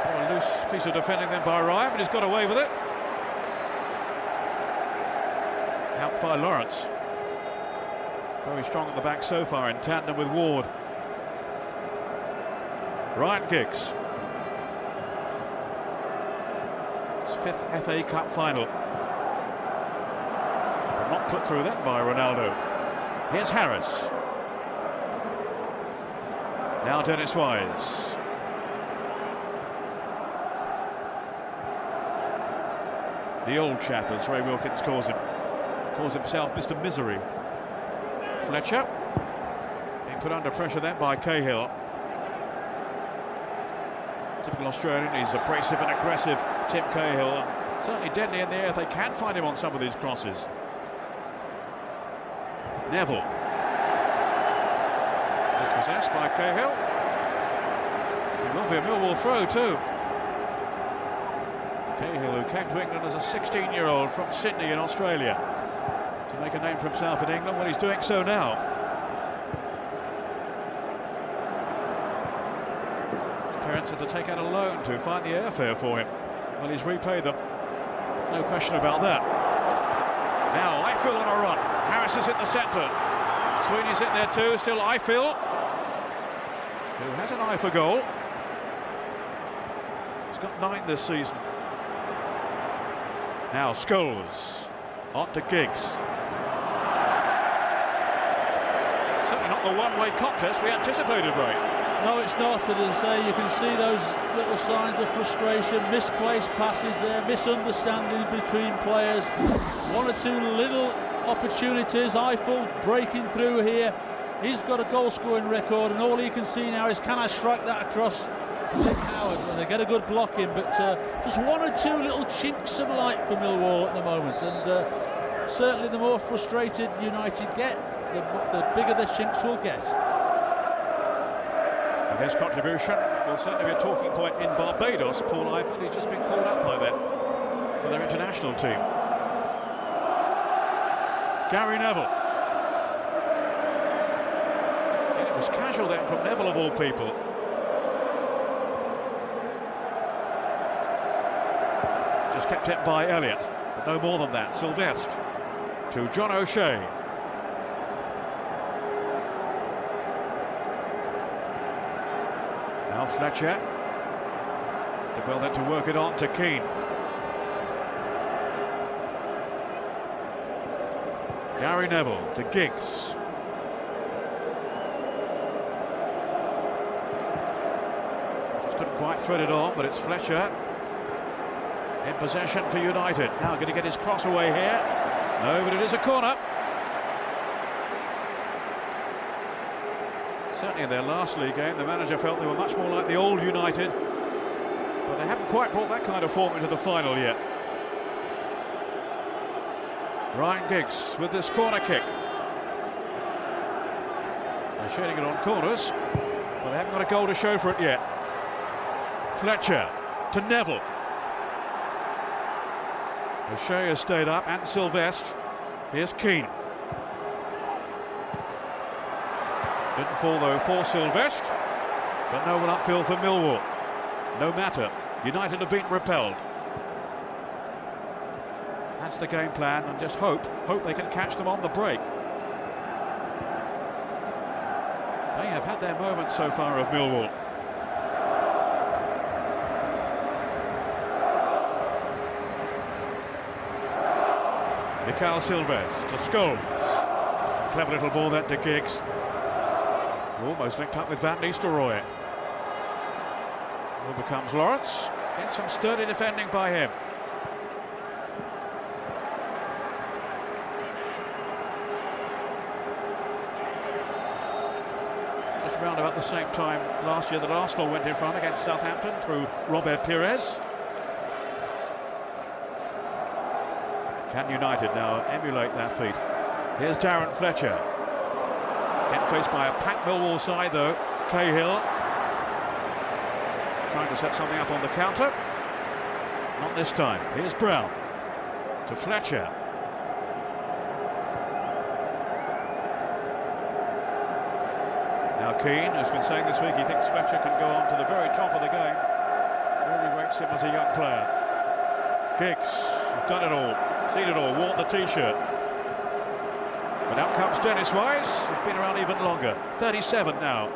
Speaker 2: Oh, a loose piece of defending then by Ryan, but he's got away with it. Helped by Lawrence. Very strong at the back so far in tandem with Ward. Ryan Giggs. 5th FA Cup final. Not put through that by Ronaldo. Here's Harris. Now Dennis Wise. The old chap, as Ray Wilkins calls him. Calls himself Mr. Misery. Fletcher. Being put under pressure then by Cahill. Typical Australian, he's abrasive and aggressive, Tim Cahill. Certainly deadly in the air if they can find him on some of these crosses. Neville. Dispossessed by Cahill. It will be a Millwall throw too. Cahill, who came to England as a 16-year-old from Sydney in Australia to make a name for himself in England. Well, he's doing so now. His parents had to take out a loan to find the airfare for him. Well, he's repaid them. No question about that. Now, Eiffel on a run. Harris is in the centre. Sweeney's in there too. Still Eiffel, who has an eye for goal. He's got 9 this season. Now Scholes on to Giggs. Certainly not the one-way contest we anticipated, Ray.
Speaker 3: No, it's not. And as I say, you can see those little signs of frustration, misplaced passes there, misunderstanding between players. 1 or 2 little opportunities. Eiffel breaking through here. He's got a goal-scoring record, and all he can see now is, can I strike that across Tim Howard? And they get a good block in, but just 1 or 2 little chinks of light for Millwall at the moment. And certainly the more frustrated United get, the bigger the chinks will get.
Speaker 2: And his contribution will certainly be a talking point in Barbados. Paul Eiffel, he's just been called up by them for their international team. Gary Neville. And it was casual then from Neville of all people. Just kept it by Elliott, but no more than that. Sylvestre to John O'Shea. Now Fletcher. DeBell then to work it on to Keane. Gary Neville to Giggs. Just couldn't quite thread it on, but it's Fletcher in possession for United. Now going to get his cross away here. No, but it is a corner. Certainly in their last league game, the manager felt they were much more like the old United, but they haven't quite brought that kind of form into the final yet. Ryan Giggs with this corner kick. They're shading it on corners, but they haven't got a goal to show for it yet. Fletcher to Neville. O'Shea has stayed up, and Sylvestre. Here's Keane. Didn't fall though for Sylvestre, but no one upfield for Millwall. No matter, United have been repelled. That's the game plan, and just hope they can catch them on the break. They have had their moments so far of Millwall. Mikael Sylvestre to Scholes. Clever little ball then to Giggs. Almost linked up with Van Nistelrooy. Ball becomes Lawrence. Gets some sturdy defending by him. Just around about the same time last year that Arsenal went in front against Southampton through Robert Pires. Can United now emulate that feat? Here's Darren Fletcher. Get faced by a packed Millwall side though. Cahill trying to set something up on the counter. Not this time. Here's Brown to Fletcher. Now Keane, who's been saying this week he thinks Fletcher can go on to the very top of the game. Really rates him as a young player. Giggs, he's done it all, seen it all, worn the t-shirt. But out comes Dennis Wise, who's been around even longer. 37 now,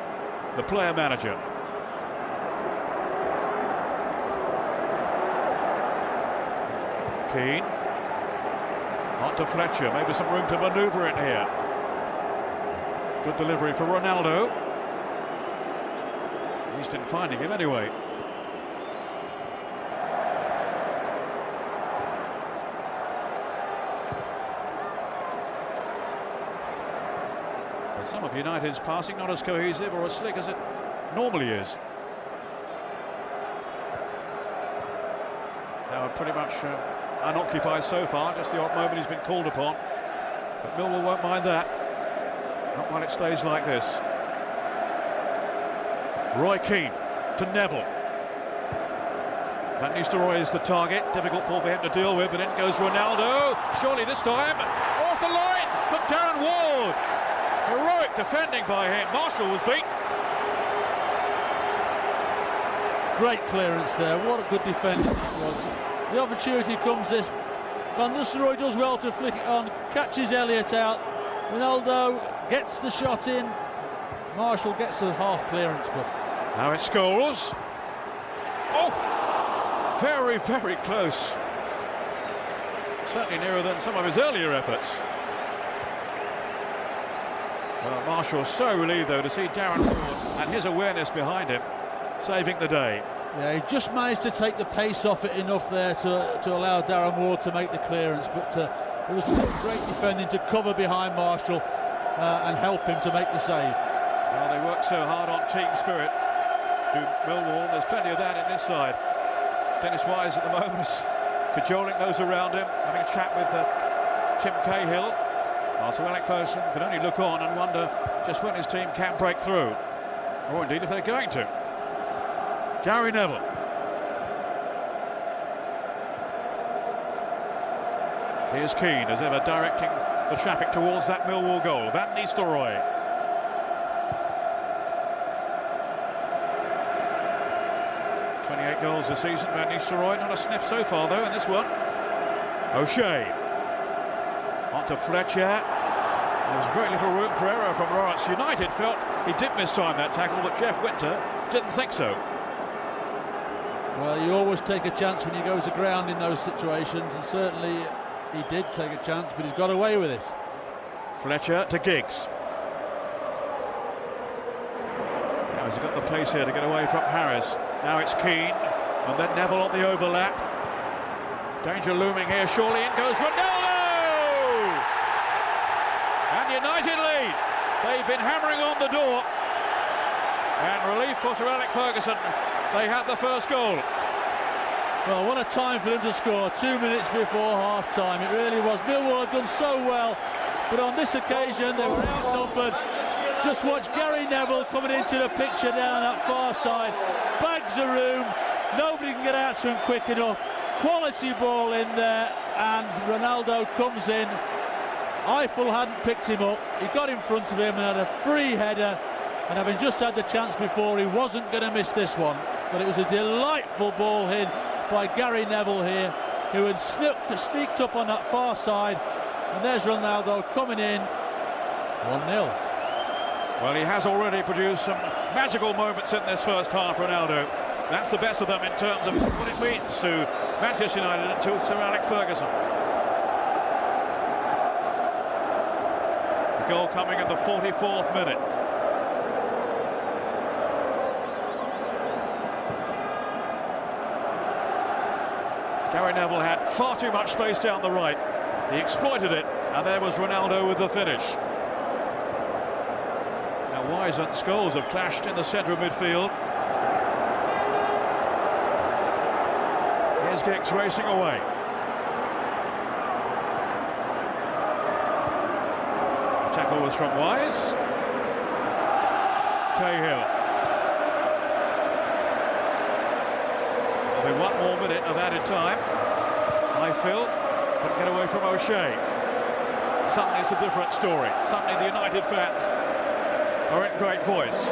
Speaker 2: the player manager. Keane. On to Fletcher, maybe some room to manoeuvre in here. Good delivery for Ronaldo. Easton finding him anyway. But some of United's passing not as cohesive or as slick as it normally is. Now pretty much unoccupied so far, just the odd moment he's been called upon. But Millwall won't mind that. Not while it stays like this. Roy Keane to Neville. Van Nistelrooy is the target. Difficult ball for him to deal with, but in goes Ronaldo. Surely this time off the line from Darren Ward. Heroic defending by him. Marshall was beaten.
Speaker 3: Great clearance there. What a good defending that was. The opportunity comes this. Van Nistelrooy does well to flick it on. Catches Elliott out. Ronaldo gets the shot in. Marshall gets a half clearance, but
Speaker 2: now it's Scholes. Oh, very, very close. Certainly nearer than some of his earlier efforts. Well, Marshall's so relieved though to see Darren Ward and his awareness behind him saving the day.
Speaker 3: Yeah, he just managed to take the pace off it enough there to allow Darren Ward to make the clearance, but it was still great defending to cover behind Marshall and help him to make the save.
Speaker 2: Well, they work so hard on team spirit to Millwall. There's plenty of that in this side. Dennis Wise at the moment is cajoling those around him, having a chat with Tim Cahill. While Sir Alec Ferguson can only look on and wonder just when his team can break through, or indeed if they're going to. Gary Neville. Here's Keane, as ever, directing the traffic towards that Millwall goal. Van Nistelrooy. Goals this season, Van Nistelrooy. Not a sniff so far though in this one. O'Shea on to Fletcher. There's very little room for error from Lawrence. United felt he did mistime that tackle, but Jeff Winter didn't think so.
Speaker 3: Well, you always take a chance when you go to ground in those situations, and certainly he did take a chance, but he's got away with it.
Speaker 2: Fletcher to Giggs. Now he's got the pace here to get away from Harris. Now it's Keane, and then Neville on the overlap. Danger looming here, surely in goes Ronaldo! And United lead. They've been hammering on the door. And relief for Sir Alec Ferguson. They had the first goal.
Speaker 3: Well, what a time for them to score, 2 minutes before half-time. It really was. Millwall have done so well, but on this occasion they were outnumbered. Just watch Gary Neville coming into the picture down that far side. Bags the room, nobody can get out to him quick enough. Quality ball in there, and Ronaldo comes in. Eiffel hadn't picked him up. He got in front of him and had a free header, and having just had the chance before, he wasn't going to miss this one. But it was a delightful ball hit by Gary Neville here, who had sneaked up on that far side, and there's Ronaldo coming in. 1-0.
Speaker 2: Well, he has already produced some magical moments in this first half, Ronaldo. That's the best of them in terms of what it means to Manchester United and to Sir Alec Ferguson. The goal coming in the 44th minute. Gary Neville had far too much space down the right. He exploited it, and there was Ronaldo with the finish. Wise and Scholes have clashed in the centre of midfield. Here's Giggs racing away. The tackle was from Wise. Cahill. There'll be 1 more minute of added time. Phil couldn't get away from O'Shea. Suddenly it's a different story. Suddenly the United fans are in great voice.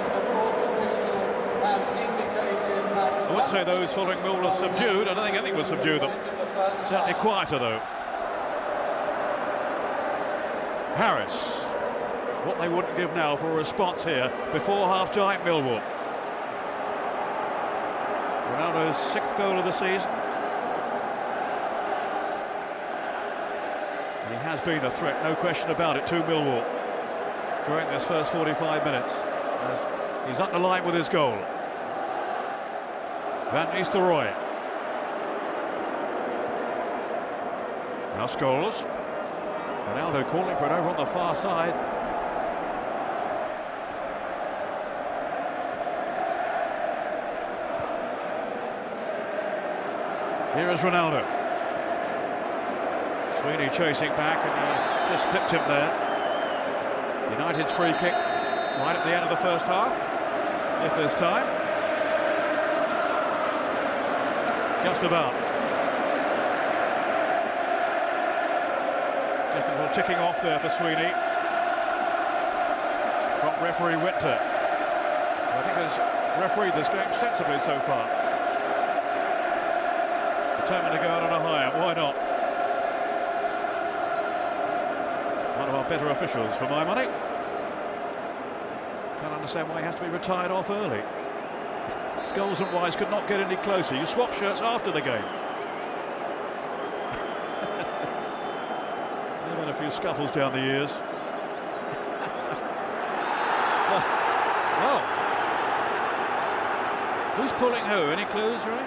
Speaker 2: I wouldn't say those following Millwall are subdued. I don't think anything will subdue them. Certainly quieter though. Harris. What they wouldn't give now for a response here before half-time, Millwall. Ronaldo's 6th goal of the season. And he has been a threat, no question about it, to Millwall during this first 45 minutes. As he's underlined with his goal. Van Nistelrooy. Now Scholes. Ronaldo calling for it over on the far side. Here is Ronaldo. Sweeney chasing back, and he just clipped him there. United's free kick right at the end of the first half, if there's time. Just about. Just a little ticking off there for Sweeney. From referee Winter. I think has refereed this game sensibly so far. Determined to go out on a high, why not? One of our better officials, for my money. Can't understand why he has to be retired off early. Scholes and Wise could not get any closer. You swap shirts after the game. There have been a few scuffles down the years. Well, who's pulling who? Any clues, Ray?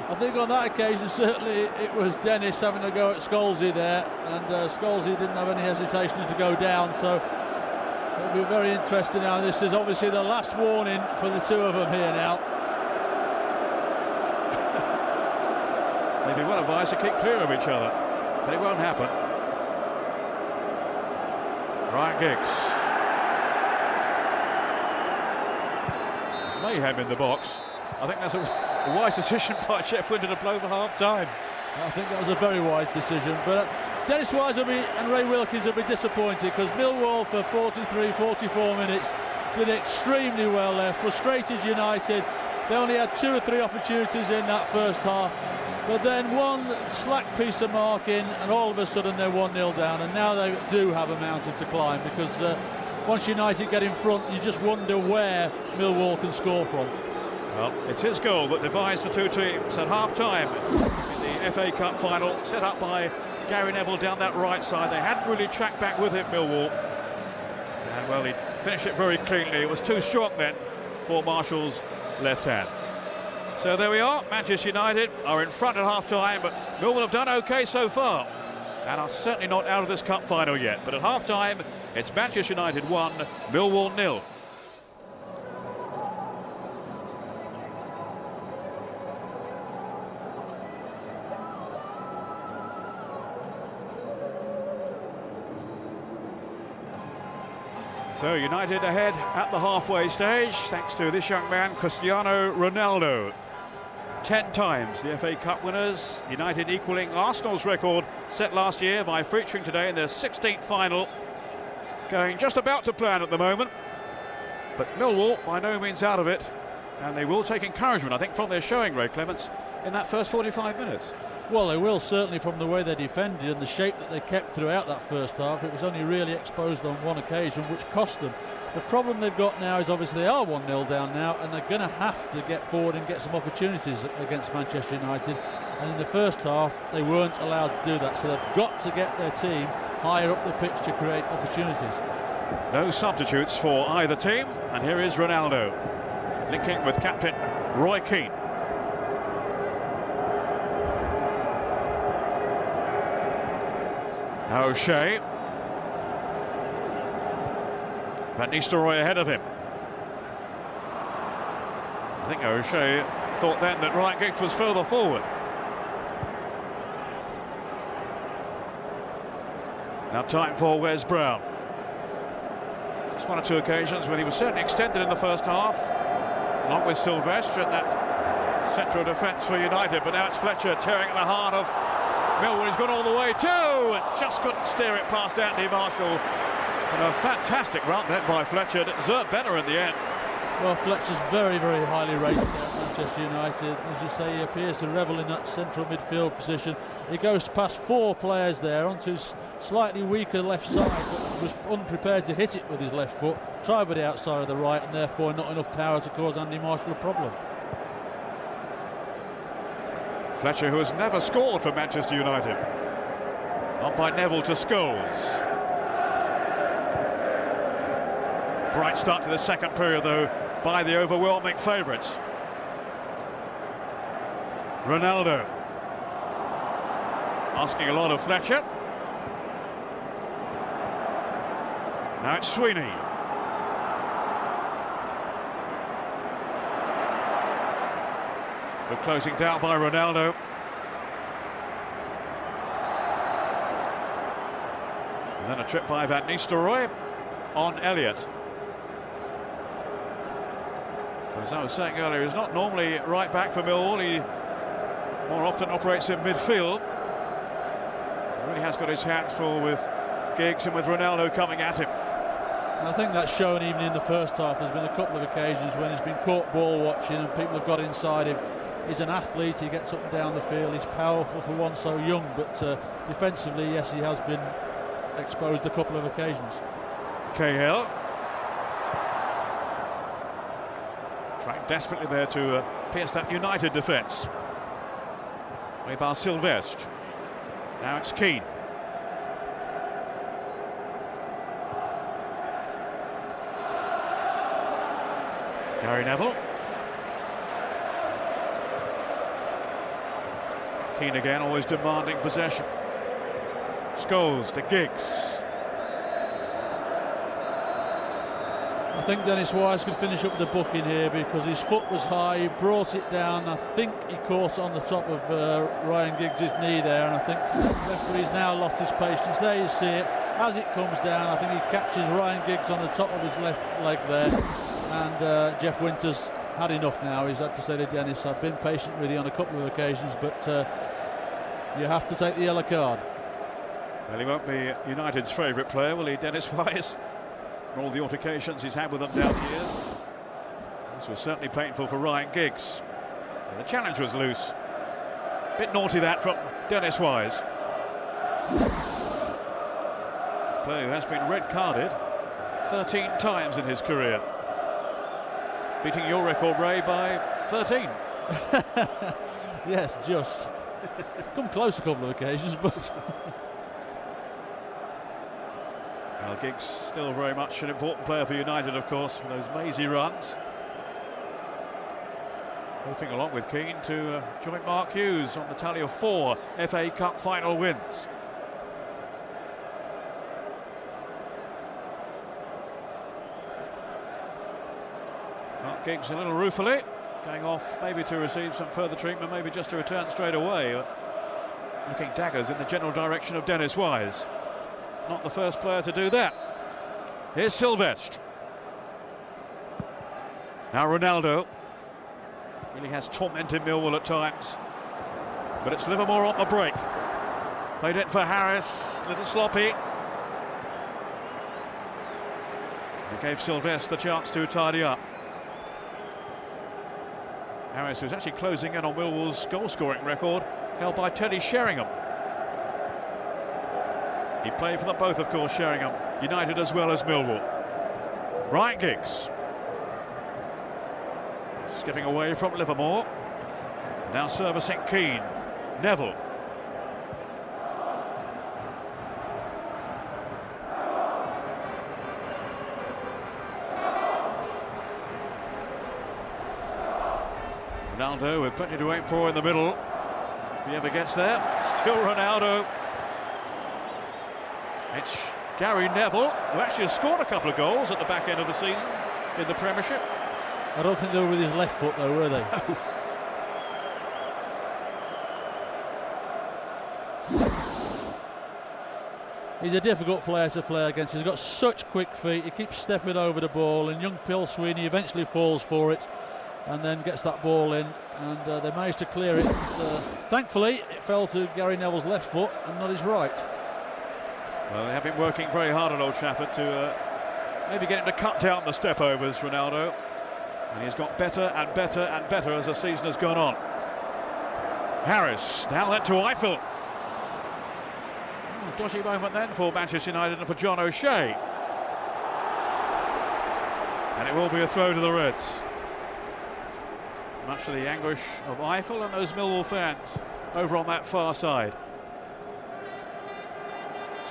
Speaker 3: I think on that occasion certainly it was Dennis having a go at Scholesy there, and Scholesy didn't have any hesitation to go down, so it'll be very interesting now. This is obviously the last warning for the two of them here now.
Speaker 2: They'd be well advised to keep clear of each other, but it won't happen. Ryan Giggs. Mayhem in the box. I think that's a wise decision by Jeff Winter to blow for half-time.
Speaker 3: I think that was a very wise decision, but Dennis Wise and Ray Wilkins will be disappointed, because Millwall for 43, 44 minutes did extremely well there, frustrated United. They only had 2 or 3 opportunities in that first half, but then one slack piece of marking and all of a sudden they're 1-0 down, and now they do have a mountain to climb, because once United get in front, you just wonder where Millwall can score from.
Speaker 2: Well, it's his goal that divides the two teams at half-time in the FA Cup final, set up by Gary Neville down that right side. They hadn't really tracked back with it, Millwall. And, well, he finished it very cleanly. It was too strong then for Marshall's left hand. So there we are. Manchester United are in front at half-time, but Millwall have done OK so far and are certainly not out of this cup final yet. But at half-time, it's Manchester United 1, Millwall 0. So United ahead at the halfway stage, thanks to this young man, Cristiano Ronaldo. 10 times the FA Cup winners, United equaling Arsenal's record set last year by featuring today in their 16th final. Going just about to plan at the moment, but Millwall by no means out of it, and they will take encouragement, I think, from their showing, Ray Clements, in that first 45 minutes.
Speaker 3: Well, they will, certainly, from the way they defended and the shape that they kept throughout that first half. It was only really exposed on one occasion, which cost them. The problem they've got now is obviously they are 1-0 down now, and they're going to have to get forward and get some opportunities against Manchester United. And in the first half, they weren't allowed to do that, so they've got to get their team higher up the pitch to create opportunities.
Speaker 2: No substitutes for either team, and here is Ronaldo, linking with captain Roy Keane. O'Shea. Van Nistelrooy ahead of him. I think O'Shea thought then that Ryan Giggs was further forward. Now time for Wes Brown. Just 1 or 2 occasions when he was certainly extended in the first half, along with Sylvestre in that central defence for United, but now it's Fletcher tearing at the heart of Millwall. He's gone all the way too, and just couldn't steer it past Andy Marshall. And a fantastic run then by Fletcher. Deserved better in the end.
Speaker 3: Well, Fletcher's very, very highly rated there at Manchester United. As you say, he appears to revel in that central midfield position. He goes past 4 players there onto his slightly weaker left side, but was unprepared to hit it with his left foot. Tried with the outside of the right, and therefore not enough power to cause Andy Marshall a problem.
Speaker 2: Fletcher, who has never scored for Manchester United. On by Neville to Scholes. Bright start to the second period, though, by the overwhelming favourites. Ronaldo asking a lot of Fletcher. Now it's Sweeney. Good closing down by Ronaldo. And then a trip by Van Nistelrooy on Elliott. As I was saying earlier, he's not normally right back for Millwall. He more often operates in midfield. He really has got his hands full with Giggs and with Ronaldo coming at him.
Speaker 3: I think that's shown even in the first half. There's been a couple of occasions when he's been caught ball watching and people have got inside him. He's an athlete, he gets up and down the field, he's powerful for one so young, but defensively, yes, he has been exposed a couple of occasions.
Speaker 2: Cahill trying desperately there to pierce that United defence. Way by Sylvestre. Now it's Keane. Gary Neville. Keane again, always demanding possession. Scholes to Giggs.
Speaker 3: I think Dennis Wise could finish up the booking here because his foot was high, he brought it down. I think he caught on the top of Ryan Giggs' knee there, and I think the referee's now lost his patience. There you see it, as it comes down, I think he catches Ryan Giggs on the top of his left leg there, and Jeff Winters had enough now. He's had to say to Dennis, I've been patient with you on a couple of occasions, but you have to take the yellow card.
Speaker 2: Well, he won't be United's favourite player, will he, Dennis Wise? All the altercations he's had with them down the years. This was certainly painful for Ryan Giggs. And the challenge was loose. Bit naughty that from Dennis Wise. Player who has been red carded 13 times in his career. Beating your record, Ray, by 13.
Speaker 3: Yes, just. Come close a couple of occasions, but...
Speaker 2: Well, Giggs still very much an important player for United, of course, for those mazy runs. Hoping along with Keane to join Mark Hughes on the tally of 4 FA Cup final wins. Mark Giggs a little ruefully, going off maybe to receive some further treatment, maybe just to return straight away. Looking daggers in the general direction of Dennis Wise. Not the first player to do that. Here's Sylvestre. Now Ronaldo. Really has tormented Millwall at times. But it's Livermore on the break. Played it for Harris, a little sloppy. He gave Sylvestre the chance to tidy up. Harris, who's actually closing in on Millwall's goal-scoring record, held by Teddy Sheringham. He played for them both, of course, Sheringham, United as well as Millwall. Ryan Giggs. Skipping away from Livermore. Now servicing Keane. Neville. Ronaldo with plenty to aim for in the middle. If he ever gets there, still Ronaldo. It's Gary Neville, who actually has scored a couple of goals at the back end of the season in the Premiership.
Speaker 3: I don't think they were with his left foot though, were they? He's a difficult player to play against. He's got such quick feet, he keeps stepping over the ball, and young Phil Sweeney eventually falls for it and then gets that ball in, and they managed to clear it. Thankfully, it fell to Gary Neville's left foot and not his right.
Speaker 2: Well, they have been working very hard at Old Trafford to maybe get him to cut down the step-overs, Ronaldo. And he's got better and better and better as the season has gone on. Harris, now led to Eiffel. Oh, dodgy moment then for Manchester United and for John O'Shea. And it will be a throw to the Reds. Much to the anguish of Eiffel and those Millwall fans over on that far side.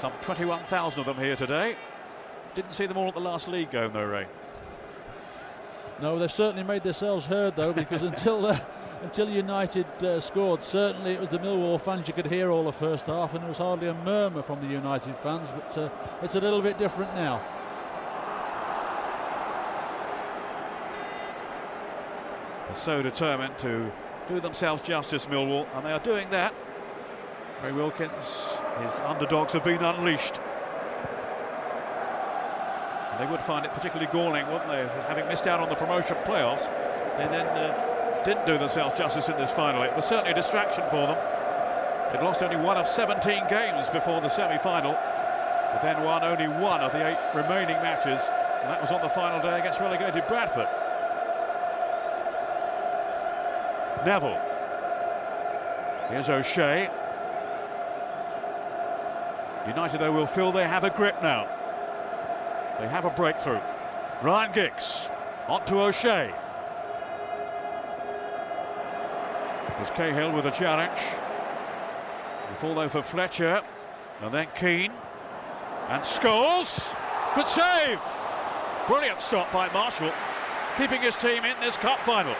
Speaker 2: Some 21,000 of them here today. Didn't see them all at the last league game though, Ray.
Speaker 3: No, they've certainly made themselves heard though, because until United scored, certainly it was the Millwall fans. You could hear all the first half and there was hardly a murmur from the United fans, but it's a little bit different now.
Speaker 2: They're so determined to do themselves justice, Millwall, and they are doing that. Ray Wilkins, his underdogs have been unleashed. And they would find it particularly galling, wouldn't they, having missed out on the promotion playoffs. They then didn't do themselves justice in this final. It was certainly a distraction for them. They'd lost only one of 17 games before the semi-final, but then won only one of the 8 remaining matches, and that was on the final day against relegated Bradford. Neville. Here's O'Shea. United, though, will feel they have a grip now. They have a breakthrough. Ryan Giggs on to O'Shea. There's Cahill with a challenge. The fall though for Fletcher, and then Keane and Scholes. Good save! Brilliant stop by Marshall, keeping his team in this cup final.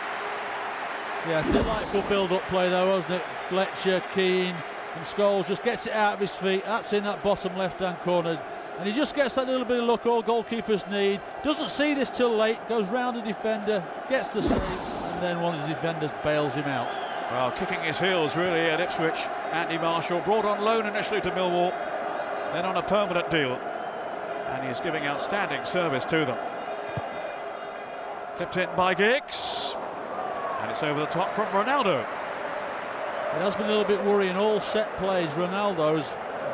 Speaker 3: Yeah, delightful build-up play though, wasn't it? Fletcher, Keane and Scholes just gets it out of his feet. That's in that bottom left-hand corner. And he just gets that little bit of luck all goalkeepers need. Doesn't see this till late, goes round the defender, gets the save, and then one of his defenders bails him out.
Speaker 2: Well, kicking his heels really at Ipswich, Andy Marshall, brought on loan initially to Millwall, then on a permanent deal, and he's giving outstanding service to them. Clipped in by Giggs, and it's over the top from Ronaldo.
Speaker 3: It has been a little bit worrying. All set plays, Ronaldo's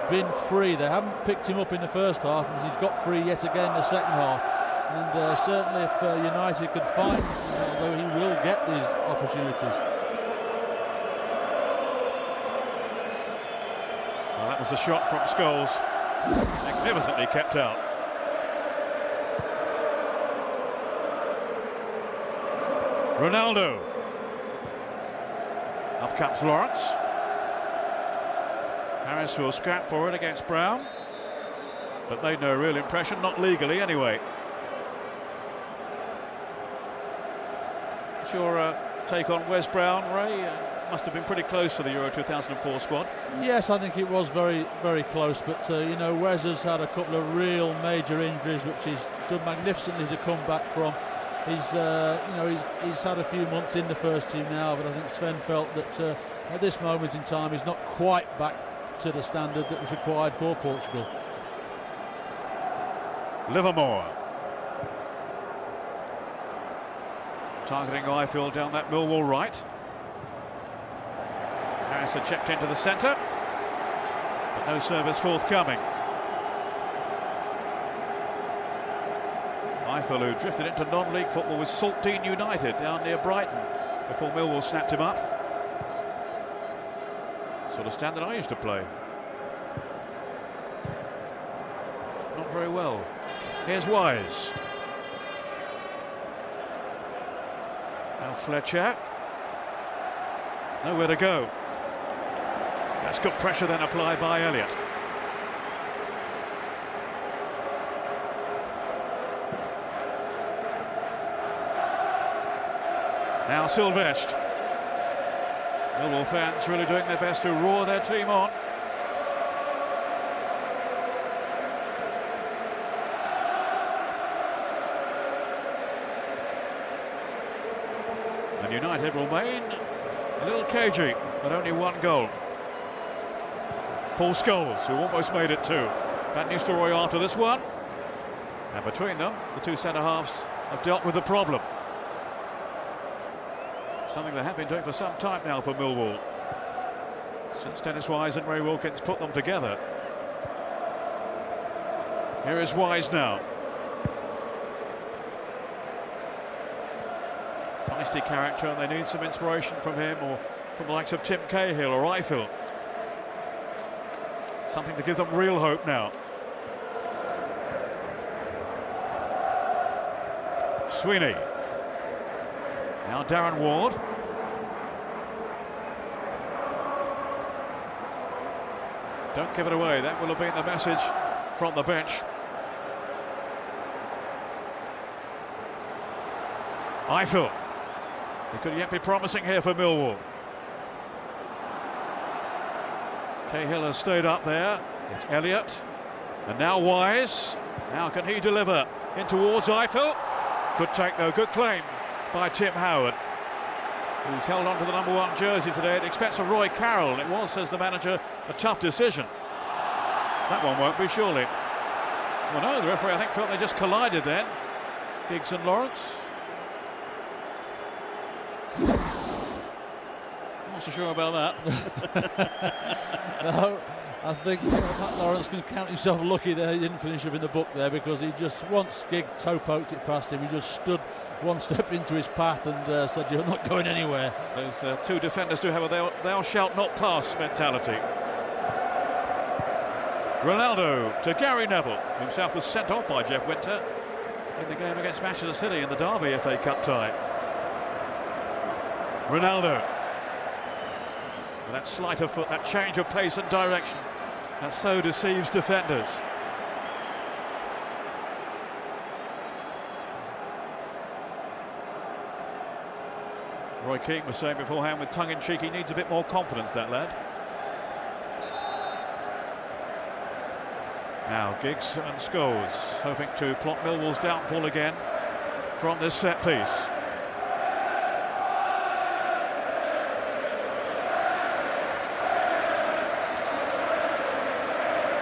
Speaker 3: been free. They haven't picked him up in the first half, and he's got free yet again in the second half. And certainly if United could find Ronaldo, he will get these opportunities.
Speaker 2: Well, that was a shot from Scholes, magnificently kept out. Ronaldo. Up comes Lawrence. Harris will scrap for it against Brown, but made no real impression, not legally anyway. What's your take on Wes Brown, Ray? Must have been pretty close to the Euro 2004 squad.
Speaker 3: Yes, I think it was very, very close, but you know, Wes has had a couple of real major injuries which he's done magnificently to come back from. He's you know, he's had a few months in the first team now, but I think Sven felt that at this moment in time he's not quite back to the standard that was required for Portugal.
Speaker 2: Livermore targeting Ifield down that Millwall right. Harris had checked into the centre, but no service forthcoming. Ifield, who drifted into non-league football with Saltine United down near Brighton before Millwall snapped him up. Sort of stand that I used to play. Not very well. Here's Wise. Now Fletcher. Nowhere to go. That's good pressure then applied by Elliott. Now Sylvestre. Millwall fans really doing their best to roar their team on. And United will remain a little cagey, but only one goal. Paul Scholes, who almost made it too. That new story after this one. And between them, the two centre-halves have dealt with the problem. Something they have been doing for some time now for Millwall, since Dennis Wise and Ray Wilkins put them together. Here is Wise now. Feisty character, and they need some inspiration from him, or from the likes of Tim Cahill or Ifield. Something to give them real hope now. Sweeney. Now Darren Ward. Don't give it away. That will have been the message from the bench. Eiffel. It could yet be promising here for Millwall. Cahill has stayed up there. It's Elliott. And now Wise. Now can he deliver in towards Eiffel? Good take though, good claim by Tim Howard, who's held on to the number 1 jersey today at the expense of Roy Carroll. It was, says the manager, a tough decision. That one won't be, surely. Well, no, the referee, I think, felt they just collided then. Giggs and Lawrence. Not so sure about that.
Speaker 3: No, I think Matt Lawrence can count himself lucky there. He didn't finish up in the book there, because he just, once Giggs toe poked it past him, he just stood one step into his path and said, "You're not going anywhere."
Speaker 2: Those 2 defenders do have a thou shalt not pass mentality. Ronaldo to Gary Neville, himself was sent off by Jeff Winter in the game against Manchester City in the Derby FA Cup tie. Ronaldo. With that sleight of foot, that change of pace and direction, that so deceives defenders. Roy Keane was saying beforehand with tongue-in-cheek, he needs a bit more confidence, that lad. Now Giggs and Scholes hoping to plot Millwall's downfall again from this set piece.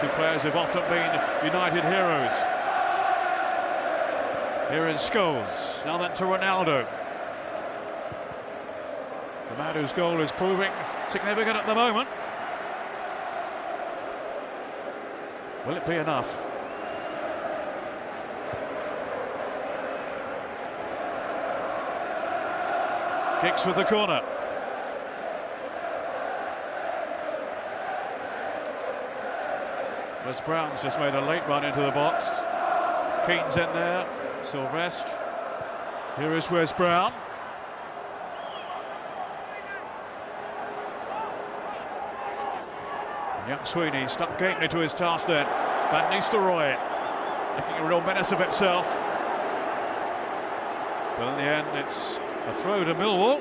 Speaker 2: Two players have often been United heroes. Here is Scholes, now then to Ronaldo. The man whose goal is proving significant at the moment. Will it be enough? Kicks with the corner. Wes Brown's just made a late run into the box. Keane's in there. Sylvestre. Here is Wes Brown. Young Sweeney stuck gamely to his task then. Van Nistelrooy making a real menace of himself. But in the end, it's a throw to Millwall.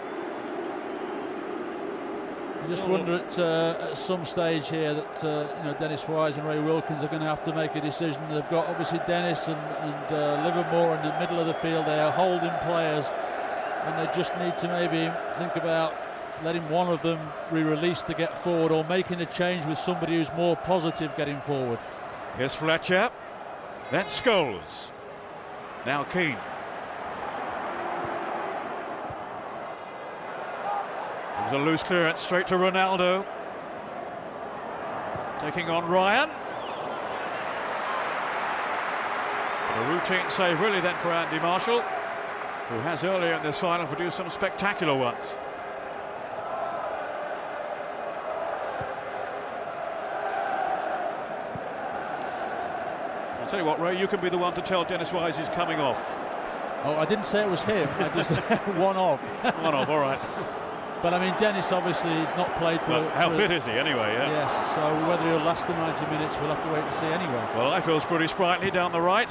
Speaker 3: I just wonder at some stage here that you know, Dennis Wise and Ray Wilkins are going to have to make a decision. They've got obviously Dennis and Livermore in the middle of the field. They are holding players, and they just need to maybe think about letting one of them be released to get forward, or making a change with somebody who's more positive getting forward.
Speaker 2: Here's Fletcher, then Scholes, now Keane. There's a loose clearance straight to Ronaldo, taking on Ryan. A routine save really then for Andy Marshall, who has earlier in this final produced some spectacular ones. I'll tell you what, Ray, you can be the one to tell Dennis Wise he's coming off.
Speaker 3: Oh, I didn't say it was him. I just said one off.
Speaker 2: One off, all right.
Speaker 3: But I mean, Dennis obviously has not played for...
Speaker 2: Well, how fit is he anyway, yeah?
Speaker 3: Yes, so whether he'll last the 90 minutes, we'll have to wait and see anyway.
Speaker 2: Well, I feels pretty sprightly down the right.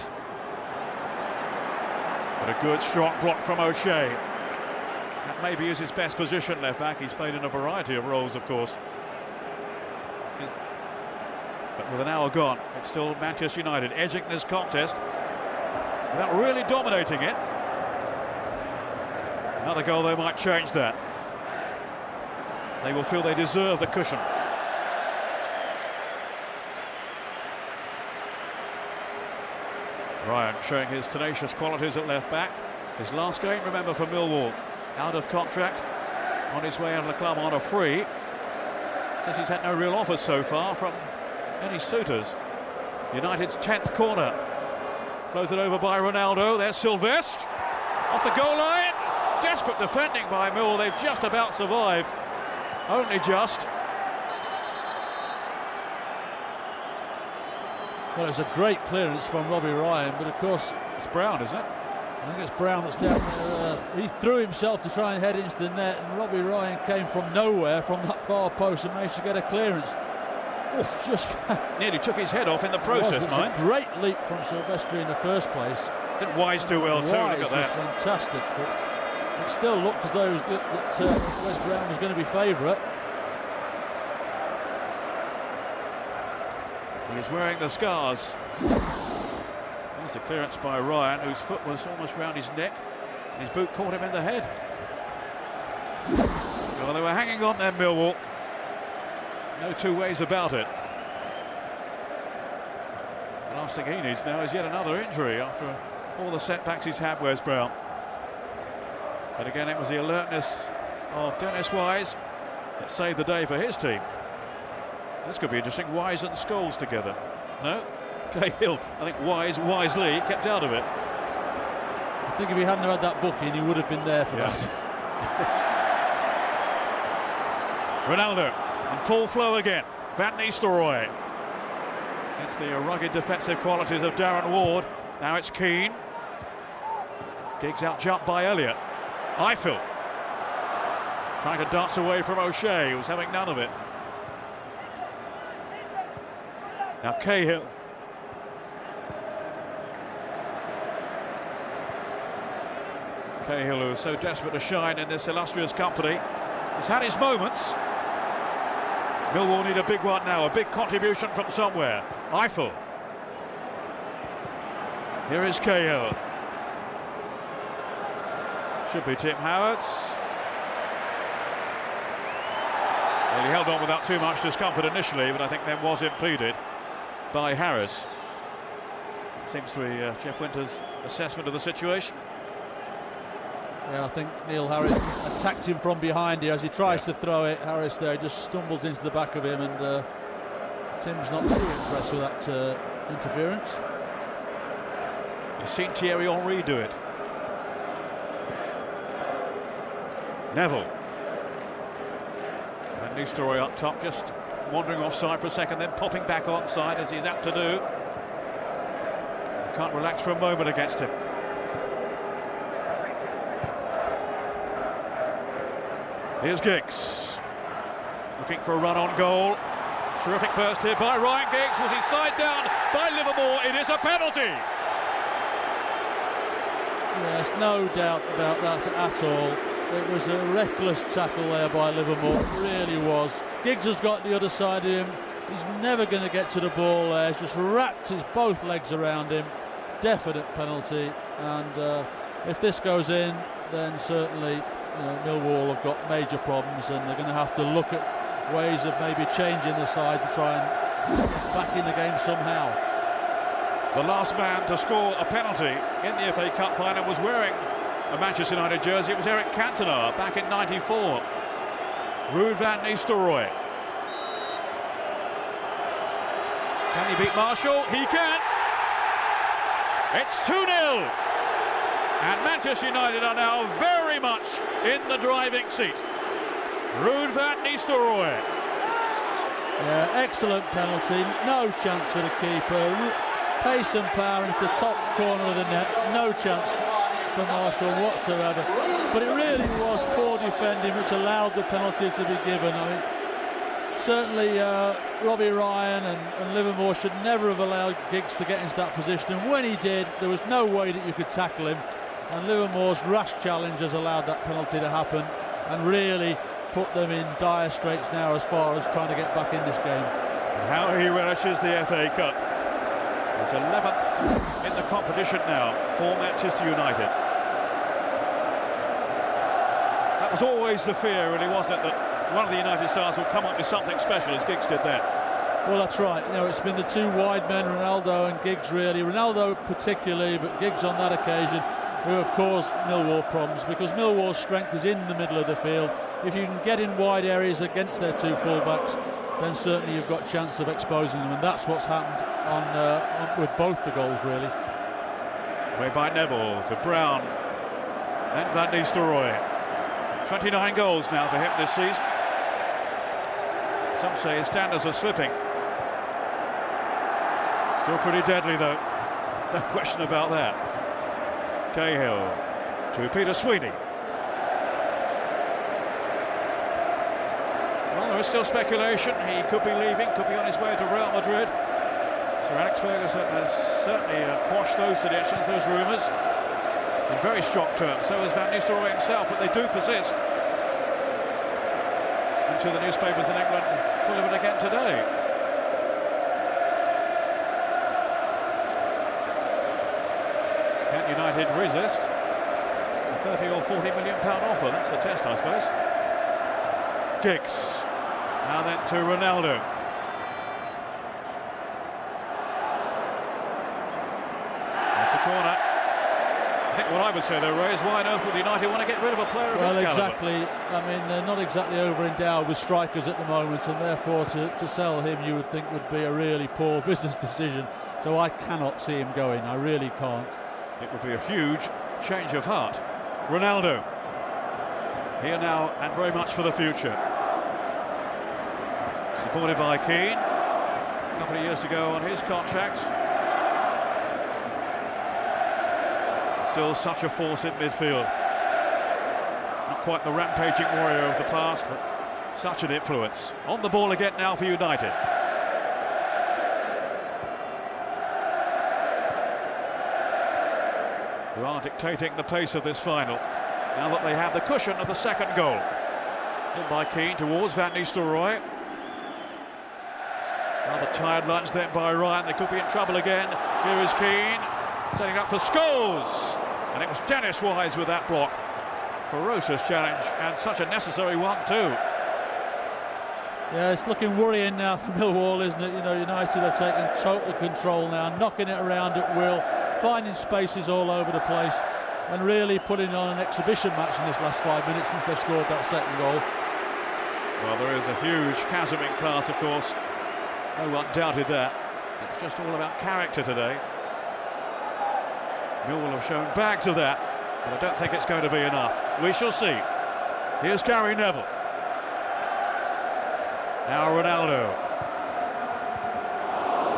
Speaker 2: But a good, strong block from O'Shea. That maybe is his best position, left back. He's played in a variety of roles, of course. But with an hour gone, it's still Manchester United edging this contest without really dominating it. Another goal, they might change that. They will feel they deserve the cushion. Ryan showing his tenacious qualities at left back. His last game, remember, for Millwall, out of contract, on his way out of the club on a free. Says he's had no real offers so far from any suitors. United's 10th corner. Floated over by Ronaldo. There's Sylvestre. Off the goal line. Desperate defending by Millwall. They've just about survived. Only just.
Speaker 3: Well, it's a great clearance from Robbie Ryan, but of course...
Speaker 2: It's Brown, isn't it?
Speaker 3: I think it's Brown that's down there. He threw himself to try and head into the net, and Robbie Ryan came from nowhere, from that far post, and managed to get a clearance. Oof, just
Speaker 2: nearly took his head off in the process,
Speaker 3: it was
Speaker 2: mind.
Speaker 3: a great leap from Silvestri in the first place.
Speaker 2: Didn't Wise do well too?
Speaker 3: Wise
Speaker 2: Look at that.
Speaker 3: was fantastic, but it still looked as though West Brom was going to be favourite.
Speaker 2: He's wearing the scars. There's a clearance by Ryan, whose foot was almost round his neck. His boot caught him in the head. Well, they were hanging on there, Millwall. No two ways about it. The last thing he needs now is yet another injury after all the setbacks he's had, Wes Brown. But again, it was the alertness of Dennis Wise that saved the day for his team. This could be interesting. Wise and Scholes together. No? Cahill, I think wisely kept out of it.
Speaker 3: I think if he hadn't had that booking, he would have been there for that.
Speaker 2: Ronaldo in full flow again. Van Nistelrooy. Against the rugged defensive qualities of Darren Ward. Now it's Keane. Giggs out jumped by Elliott. Eiffel trying to dance away from O'Shea, who was having none of it. Now Cahill. Cahill, who is so desperate to shine in this illustrious company, has had his moments. Millwall need a big one now, a big contribution from somewhere. Eiffel. Here is Cahill. Should be Tim Howard. Well, he held on without too much discomfort initially, but I think then was impeded by Harris. Seems to be Jeff Winter's assessment of the situation.
Speaker 3: Yeah, I think Neil Harris attacked him from behind here as he tries to throw it. Harris there just stumbles into the back of him, and Tim's not too impressed with that interference.
Speaker 2: You've seen Thierry Henry do it. Neville. And Nistelrooy up top, just wandering offside for a second, then popping back onside as he's apt to do. Can't relax for a moment against him. Here's Giggs, looking for a run on goal. Terrific burst here by Ryan Giggs. Was he side down by Livermore? It is a penalty.
Speaker 3: Yes, no doubt about that at all. It was a reckless tackle there by Livermore, it really was. Giggs has got the other side of him. He's never going to get to the ball there. He's just wrapped his both legs around him. Definite penalty, and if this goes in, then certainly Millwall have got major problems, and they're going to have to look at ways of maybe changing the side to try and get back in the game somehow.
Speaker 2: The last man to score a penalty in the FA Cup final was wearing a Manchester United jersey. It was Eric Cantona back in '94. Ruud van Nistelrooy. Can he beat Marshall? He can. It's 2-0. And Manchester United are now very much in the driving seat. Ruud van Nistelrooy.
Speaker 3: Yeah, excellent penalty. No chance for the keeper. Pace and power into the top corner of the net. No chance for Marshall whatsoever. But it really was poor defending which allowed the penalty to be given. I mean, certainly Robbie Ryan and Livermore should never have allowed Giggs to get into that position. And when he did, there was no way that you could tackle him. And Livermore's rash challenge has allowed that penalty to happen and really put them in dire straits now as far as trying to get back in this game.
Speaker 2: How he relishes the FA Cup. He's 11th in the competition now for Manchester United. That was always the fear, really, wasn't it, that one of the United stars would come up with something special, as Giggs did then.
Speaker 3: Well, that's right. It's been the two wide men, Ronaldo and Giggs, really. Ronaldo particularly, but Giggs on that occasion, who have caused Millwall problems, because Millwall's strength is in the middle of the field. If you can get in wide areas against their two fullbacks, then certainly you've got a chance of exposing them, and that's what's happened on with both the goals, really.
Speaker 2: Away by Neville to Brown, and Van Nistelrooy. 29 goals now for him this season. Some say his standards are slipping. Still pretty deadly, though. No question about that. Cahill to Peter Sweeney. Well, there is still speculation. He could be leaving, could be on his way to Real Madrid. Sir Alex Ferguson has certainly quashed those suggestions, those rumours, in very strong terms. So has Van Nistelrooy himself, but they do persist. Into the newspapers in England, full of it again today. Can United resist a 30 or 40 million pound offer? That's the test, I suppose. Giggs. Now then to Ronaldo. That's a corner. I think what I would say though, Ray, is why on earth would United want to get rid of a player of his calibre?
Speaker 3: Well, exactly. I mean, they're not exactly over-endowed with strikers at the moment, and therefore to sell him, you would think, would be a really poor business decision. So I cannot see him going. I really can't.
Speaker 2: It would be a huge change of heart. Ronaldo. Here now and very much for the future. Supported by Keane. A couple of years to go on his contract. Still such a force in midfield. Not quite the rampaging warrior of the past, but such an influence. On the ball again now for United. Who are dictating the pace of this final, now that they have the cushion of the second goal. In by Keane towards Van Nistelrooy. Rather tired lunge then by Ryan. They could be in trouble again. Here is Keane, setting up for Scholes. And it was Dennis Wise with that block. Ferocious challenge, and such a necessary one too.
Speaker 3: Yeah, it's looking worrying now for Millwall, isn't it? You know, United have taken total control now, knocking it around at will, finding spaces all over the place, and really putting on an exhibition match in this last 5 minutes since they've scored that second goal.
Speaker 2: Well, there is a huge chasm in class, of course. No one doubted that. It's just all about character today. Millwall have shown bags of that, but I don't think it's going to be enough. We shall see. Here's Gary Neville. Now Ronaldo.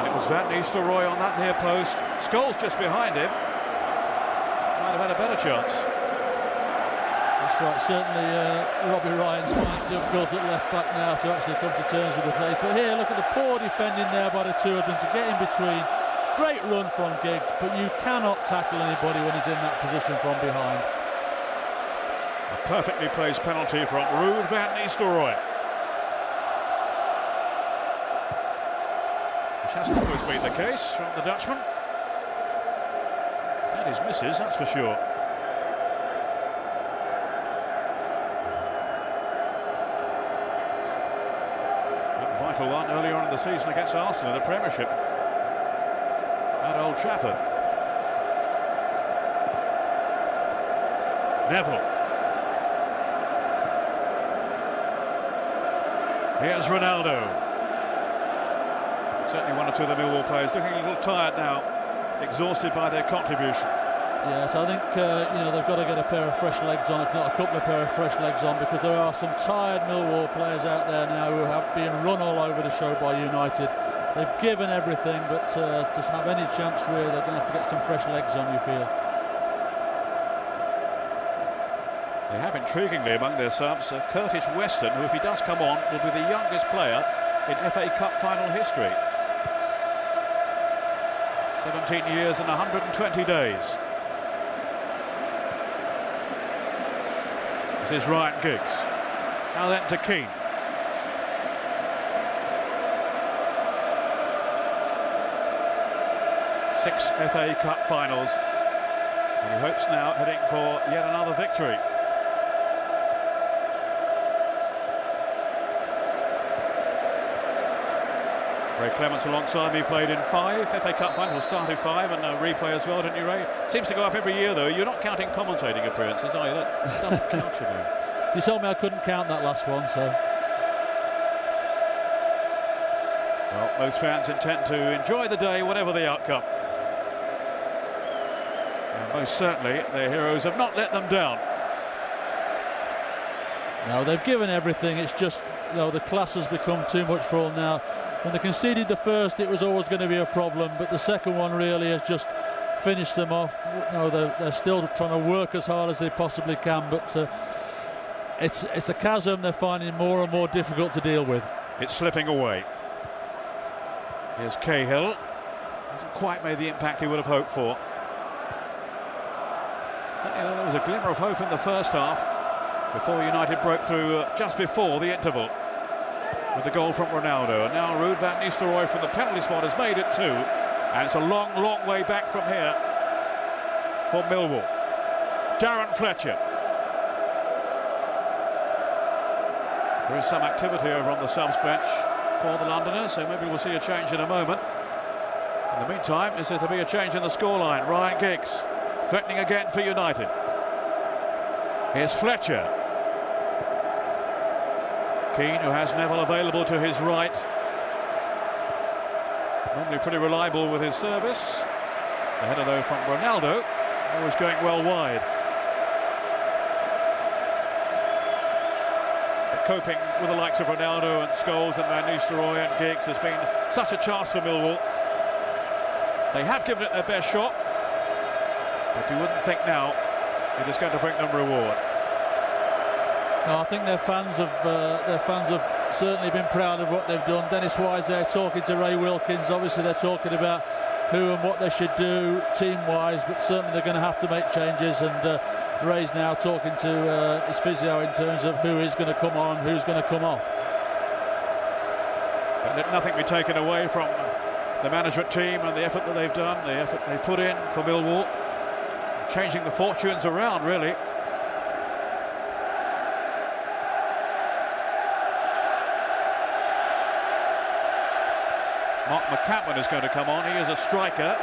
Speaker 2: And it was Van Nistelrooy on that near post. Scholes just behind him. Might have had a better chance.
Speaker 3: That's right, certainly Robbie Ryan's finding it difficult at left back now to actually come to terms with the fate. But here, look at the poor defending there by the two of them to get in between. Great run from Giggs, but you cannot tackle anybody when he's in that position from behind.
Speaker 2: A perfectly placed penalty from Ruud Van Nistelrooy. Which hasn't always been the case from the Dutchman. He's had his misses, that's for sure. A vital one earlier on in the season against Arsenal in the Premiership. At Old Trafford. Neville. Here's Ronaldo. Certainly one or two of the Millwall players looking a little tired now, exhausted by their contribution.
Speaker 3: Yes, I think you know, they've got to get a pair of fresh legs on, if not a couple of pair of fresh legs on, because there are some tired Millwall players out there now who have been run all over the show by United. They've given everything, but to have any chance really, they're going to have to get some fresh legs on, you feel.
Speaker 2: They have intriguingly among their subs Curtis Weston, who if he does come on will be the youngest player in FA Cup final history. 17 years and 120 days. This is Ryan Giggs. Now then to Keane. Six FA Cup finals, and he hopes now heading for yet another victory. Ray Clements alongside me played in 5 FA Cup finals, started 5 and a replay as well, didn't you, Ray? Seems to go up every year though. You're not counting commentating appearances, are you? That doesn't count, you know.
Speaker 3: You told me I couldn't count that last one, so...
Speaker 2: Well, most fans intend to enjoy the day, whatever the outcome. And most certainly, their heroes have not let them down.
Speaker 3: No, they've given everything. It's just, you know, the class has become too much for them now. When they conceded the first, it was always going to be a problem, but the second one really has just finished them off. You know, they're still trying to work as hard as they possibly can, but it's a chasm they're finding more and more difficult to deal with.
Speaker 2: It's slipping away. Here's Cahill. Hasn't quite made the impact he would have hoped for. Certainly there was a glimmer of hope in the first half before United broke through just before the interval with the goal from Ronaldo. And now Ruud van Nistelrooy from the penalty spot has made it 2. And it's a long, long way back from here for Millwall. Darren Fletcher. There is some activity over on the subs bench for the Londoners, so maybe we'll see a change in a moment. In the meantime, is there to be a change in the scoreline? Ryan Giggs threatening again for United. Here's Fletcher. Keane, who has Neville available to his right. Normally pretty reliable with his service. The header though from Ronaldo, always going well wide. But coping with the likes of Ronaldo and Scholes and Van Nistelrooy and Giggs has been such a chance for Millwall. They have given it their best shot, but you wouldn't think now it is going to bring them reward.
Speaker 3: No, I think their fans have certainly been proud of what they've done. Dennis Wise there talking to Ray Wilkins. Obviously they're talking about who and what they should do team-wise, but certainly they're going to have to make changes. And Ray's now talking to his physio in terms of who is going to come on, who's going to come off.
Speaker 2: But let nothing be taken away from the management team and the effort that they've done, the effort they put in for Millwall, changing the fortunes around really. Mark McCammon is going to come on. He is a striker.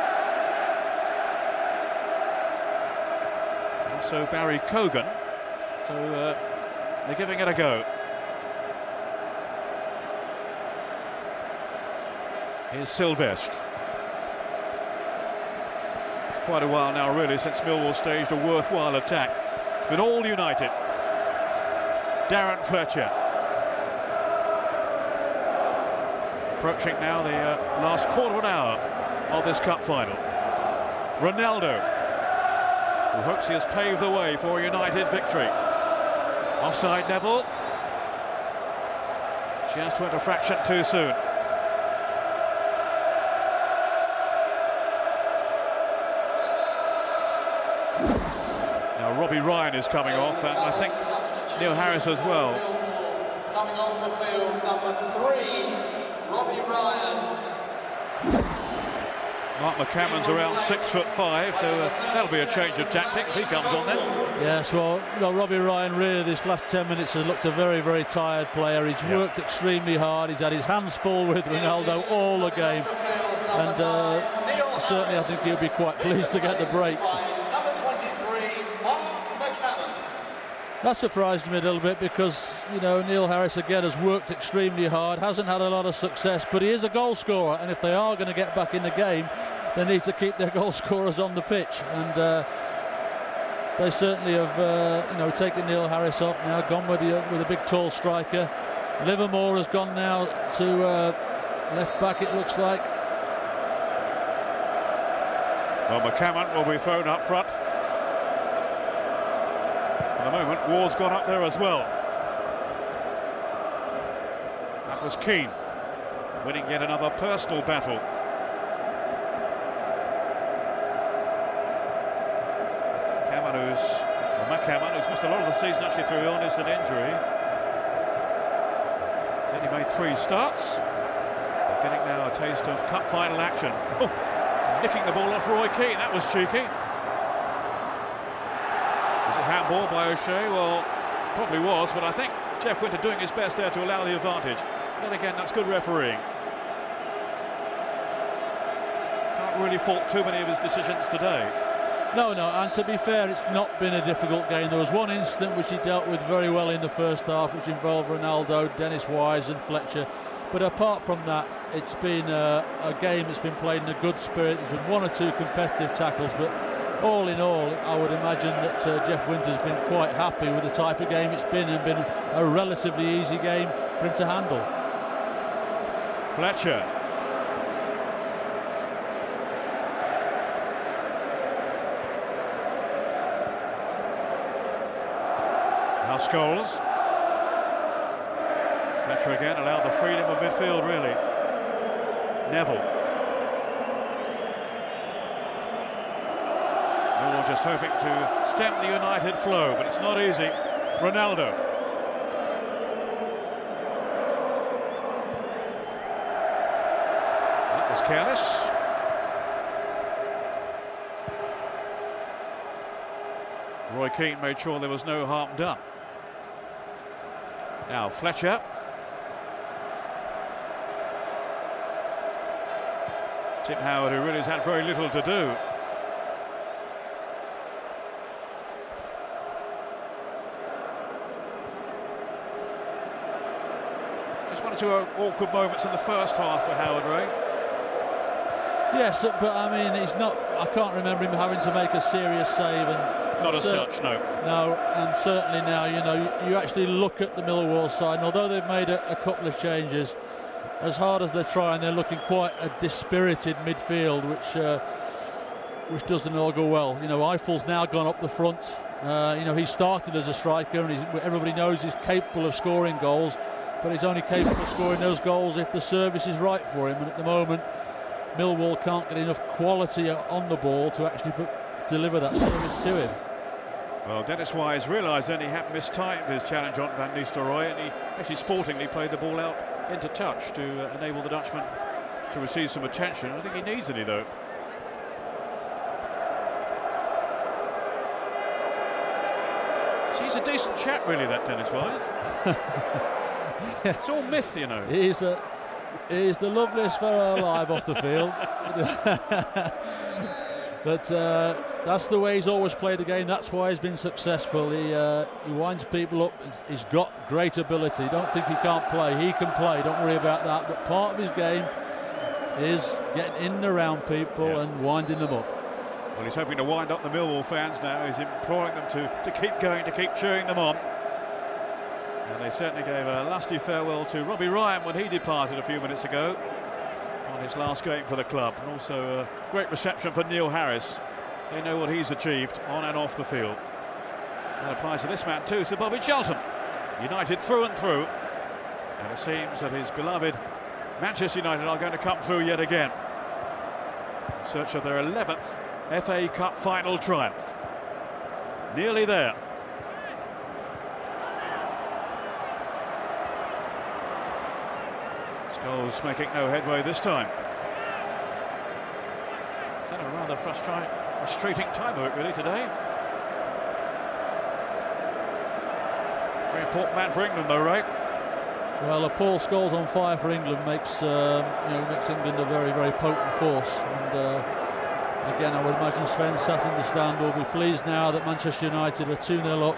Speaker 2: Also Barry Cogan. So they're giving it a go. Here's Sylvestre. It's quite a while now really since Millwall staged a worthwhile attack. It's been all United. Darren Fletcher. Approaching now the last quarter of an hour of this cup final. Ronaldo, who hopes he has paved the way for a United victory. Offside Neville. Just went a fraction too soon. Now Robbie Ryan is coming off, and I think Neil Harris as well.
Speaker 5: Coming off the field, number 3. Robbie Ryan.
Speaker 2: Mark McCammon's around 6'5", so that'll be a change of tactic if he comes on then.
Speaker 3: Yes, well, Robbie Ryan really this last 10 minutes has looked a very, very tired player. He's worked extremely hard. He's had his hands full with Ronaldo all the game, and certainly I think he'll be quite pleased to get the break.
Speaker 5: Number 23, Mark McCammon.
Speaker 3: That surprised me a little bit because, you know, Neil Harris again has worked extremely hard, hasn't had a lot of success, but he is a goal scorer, and if they are going to get back in the game, they need to keep their goal scorers on the pitch. And they certainly have, you know, taken Neil Harris off now, gone with a big tall striker. Livermore has gone now to left back, it looks like.
Speaker 2: Well, McCammon will be thrown up front. At the moment, Ward's gone up there as well. That was Keane, winning yet another personal battle. McCammon, who's missed a lot of the season actually through illness and injury. He's only made 3 starts. They're getting now a taste of cup final action. Oh, nicking the ball off Roy Keane, that was cheeky. Is it handball by O'Shea? Well, probably was, but I think Jeff Winter doing his best there to allow the advantage. Then again, that's good refereeing. Can't really fault too many of his decisions today.
Speaker 3: No, and to be fair, it's not been a difficult game. There was one incident which he dealt with very well in the first half, which involved Ronaldo, Dennis Wise and Fletcher. But apart from that, it's been a game that's been played in a good spirit. There's been 1 or 2 competitive tackles, but all in all, I would imagine that Jeff Winter's been quite happy with the type of game it's been, and been a relatively easy game for him to handle.
Speaker 2: Fletcher. Now Scholes. Fletcher again allowed the freedom of midfield, really. Neville. Millwall just hoping to stem the United flow, but it's not easy. Ronaldo. That was careless. Roy Keane made sure there was no harm done. Now Fletcher. Tim Howard, who really has had very little to do. Just one or two awkward moments in the first half for Howard, Ray.
Speaker 3: Yes, but I mean, he's not. I can't remember him having to make a serious save, and
Speaker 2: not as such, no.
Speaker 3: No, and certainly now, you know, you actually look at the Millwall side, and although they've made a couple of changes, as hard as they're trying, they're looking quite a dispirited midfield, which doesn't all go well. You know, Eiffel's now gone up the front. You know, he started as a striker, and everybody knows he's capable of scoring goals, but he's only capable of scoring those goals if the service is right for him. And at the moment, Millwall can't get enough quality on the ball to actually deliver that service to him.
Speaker 2: Well, Dennis Wise realised then he had mistimed his challenge on Van Nistelrooy, and he actually sportingly played the ball out into touch to enable the Dutchman to receive some attention. I think he needs any, though. So he's a decent chap, really, that Dennis Wise. It's all myth, you know.
Speaker 3: He's the loveliest fellow alive off the field. But that's the way he's always played the game. That's why he's been successful. He winds people up. He's got great ability. Don't think he can't play. He can play. Don't worry about that. But part of his game is getting in and around people and winding them up.
Speaker 2: Well, he's hoping to wind up the Millwall fans now. He's imploring them to keep going, to keep cheering them on. And they certainly gave a lusty farewell to Robbie Ryan when he departed a few minutes ago on his last game for the club, and also a great reception for Neil Harris. They know what he's achieved on and off the field. That applies to this man too, Sir Bobby Charlton. United through and through, and it seems that his beloved Manchester United are going to come through yet again in search of their 11th FA Cup final triumph. Nearly there. Scholes making no headway this time. It's had a rather frustrating time of it, really, today. Very important man for England, though, Ray.
Speaker 3: Well, Paul Scholes on fire for England makes makes England a very, very potent force. And again, I would imagine Sven sat in the stand will be pleased now that Manchester United are 2-0 up.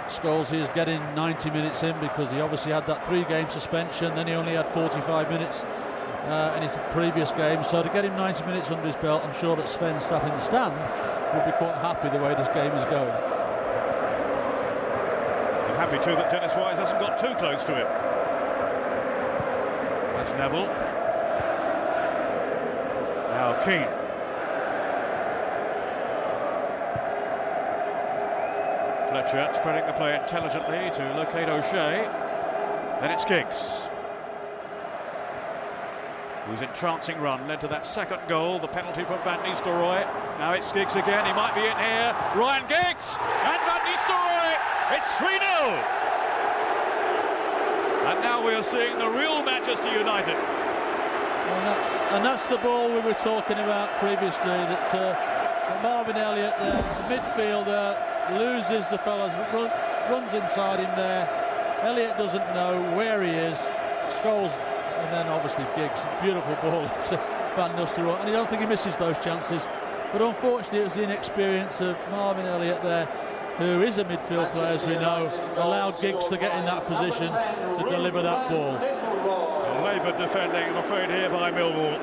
Speaker 3: Scholes is getting 90 minutes in because he obviously had that 3-game suspension, then he only had 45 minutes in his previous game. So to get him 90 minutes under his belt, I'm sure that Sven sat in the stand would be quite happy the way this game is going.
Speaker 2: I'm happy too that Dennis Wise hasn't got too close to him. That's Neville. Now Keane. Fletcher spreading the play intelligently to locate O'Shea. Then it's Giggs, whose entrancing run led to that second goal, the penalty from Van Nistelrooy. Now it's Giggs again, he might be in here. Ryan Giggs and Van Nistelrooy. It's 3-0. And now we are seeing the real Manchester United.
Speaker 3: And that's the ball we were talking about previously, that Marvin Elliott, the midfielder, loses the fellas, runs inside him there. Elliott doesn't know where he is. Scholes, and then obviously Giggs, beautiful ball to Van Nistelrooy, and I don't think he misses those chances. But unfortunately, it was the inexperience of Marvin Elliott there, who is a midfield player, as we know, allowed Giggs to get in that position to deliver that ball.
Speaker 2: Laboured defending, I'm afraid, here by Millwall.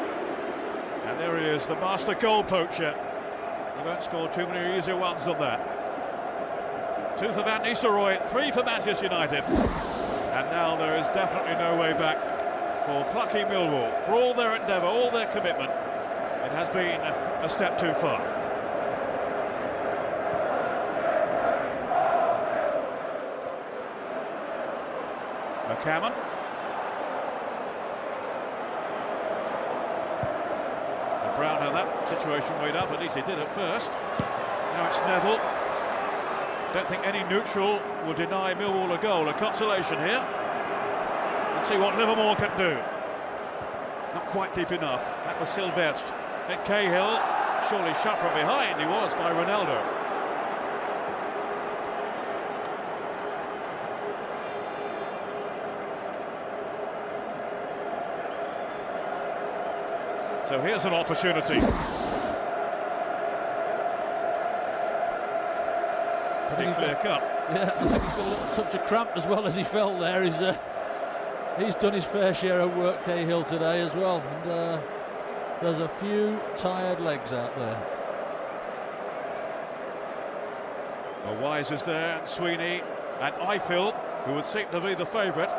Speaker 2: And there he is, the master goal poacher. He won't score too many easier ones than that. 2 for Van Nistelrooy, 3 for Manchester United. And now there is definitely no way back for plucky Millwall. For all their endeavour, all their commitment, it has been a step too far. McCammon. Brown had that situation weighed up, at least he did at first. Now it's Neville. Don't think any neutral will deny Millwall a goal. A consolation here. Let's see what Livermore can do. Not quite deep enough. That was Sylvestre. Then Cahill, surely shot from behind. He was by Ronaldo. So here's an opportunity. Pretty clear cut.
Speaker 3: Yeah, I think he's got a little touch of cramp as well as he fell there. He's done his fair share of work, Cahill, today as well. And there's a few tired legs out there.
Speaker 2: Well, Wise is there, and Sweeney, and Eiffel, who would seem to be the favourite.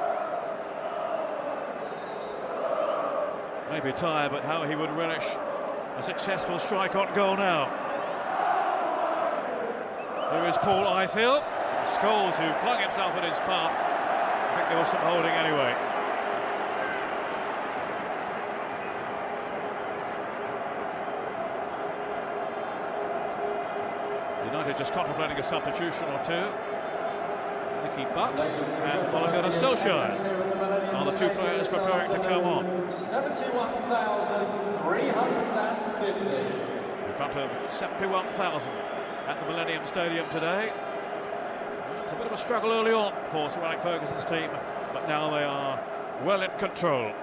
Speaker 2: Maybe tired, but how he would relish a successful strike on goal now. There is Paul Eiffel. Scholes, who flung himself in his path. I think there was some holding anyway. United just contemplating a substitution or two. Nicky Butt and Ole Gunnar Solskjaer are the two players preparing to come on.
Speaker 5: 71,350.
Speaker 2: In front of 71,000 at the Millennium Stadium today. It's a bit of a struggle early on for Sir Alex Ferguson's team, but now they are well in control.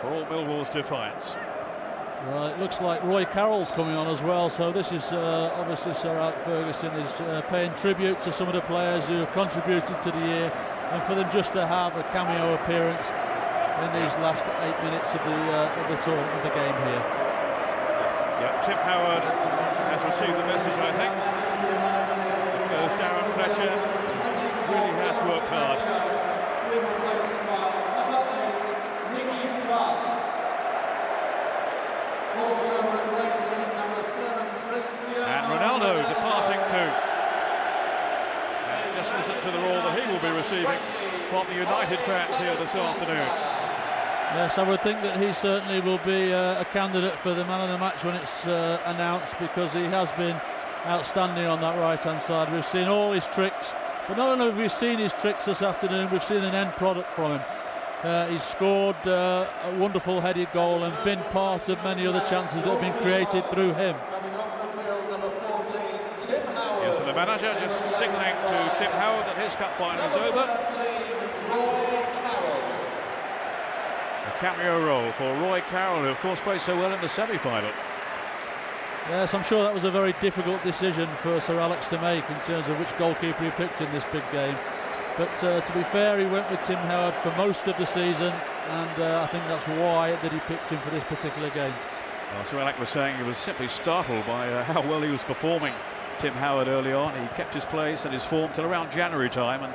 Speaker 2: For all Millwall's defiance.
Speaker 3: Well, it looks like Roy Carroll's coming on as well, so this is obviously Sir Alex Ferguson is paying tribute to some of the players who have contributed to the year, and for them just to have a cameo appearance in these last 8 minutes of the tour of the game here.
Speaker 2: Yeah, Tim Howard has received the message, I think. There goes Darren Fletcher. Really has worked hard.
Speaker 5: Also replacing number 7, Cristiano.
Speaker 2: And Ronaldo departing too. And just listen to the roar that he will be receiving from the United fans here this afternoon.
Speaker 3: Yes, I would think that he certainly will be a candidate for the man of the match when it's announced, because he has been outstanding on that right-hand side. We've seen all his tricks, but not only have we seen his tricks this afternoon, we've seen an end product from him. He's scored a wonderful headed goal and been part of many other chances that have been created through him.
Speaker 5: Coming off the field, number 14, Tim Howard.
Speaker 2: Yes, and the manager just signalling to Tim Howard that his cup final is over.
Speaker 5: Number 13, Roy Carroll.
Speaker 2: A cameo role for Roy Carroll, who of course played so well in the semi-final.
Speaker 3: Yes, I'm sure that was a very difficult decision for Sir Alex to make in terms of which goalkeeper he picked in this big game. But to be fair, he went with Tim Howard for most of the season, and I think that's why that he picked him for this particular game.
Speaker 2: Well, Sir Alex was saying he was simply startled by how well he was performing, Tim Howard, early on. He kept his place and his form till around January time, and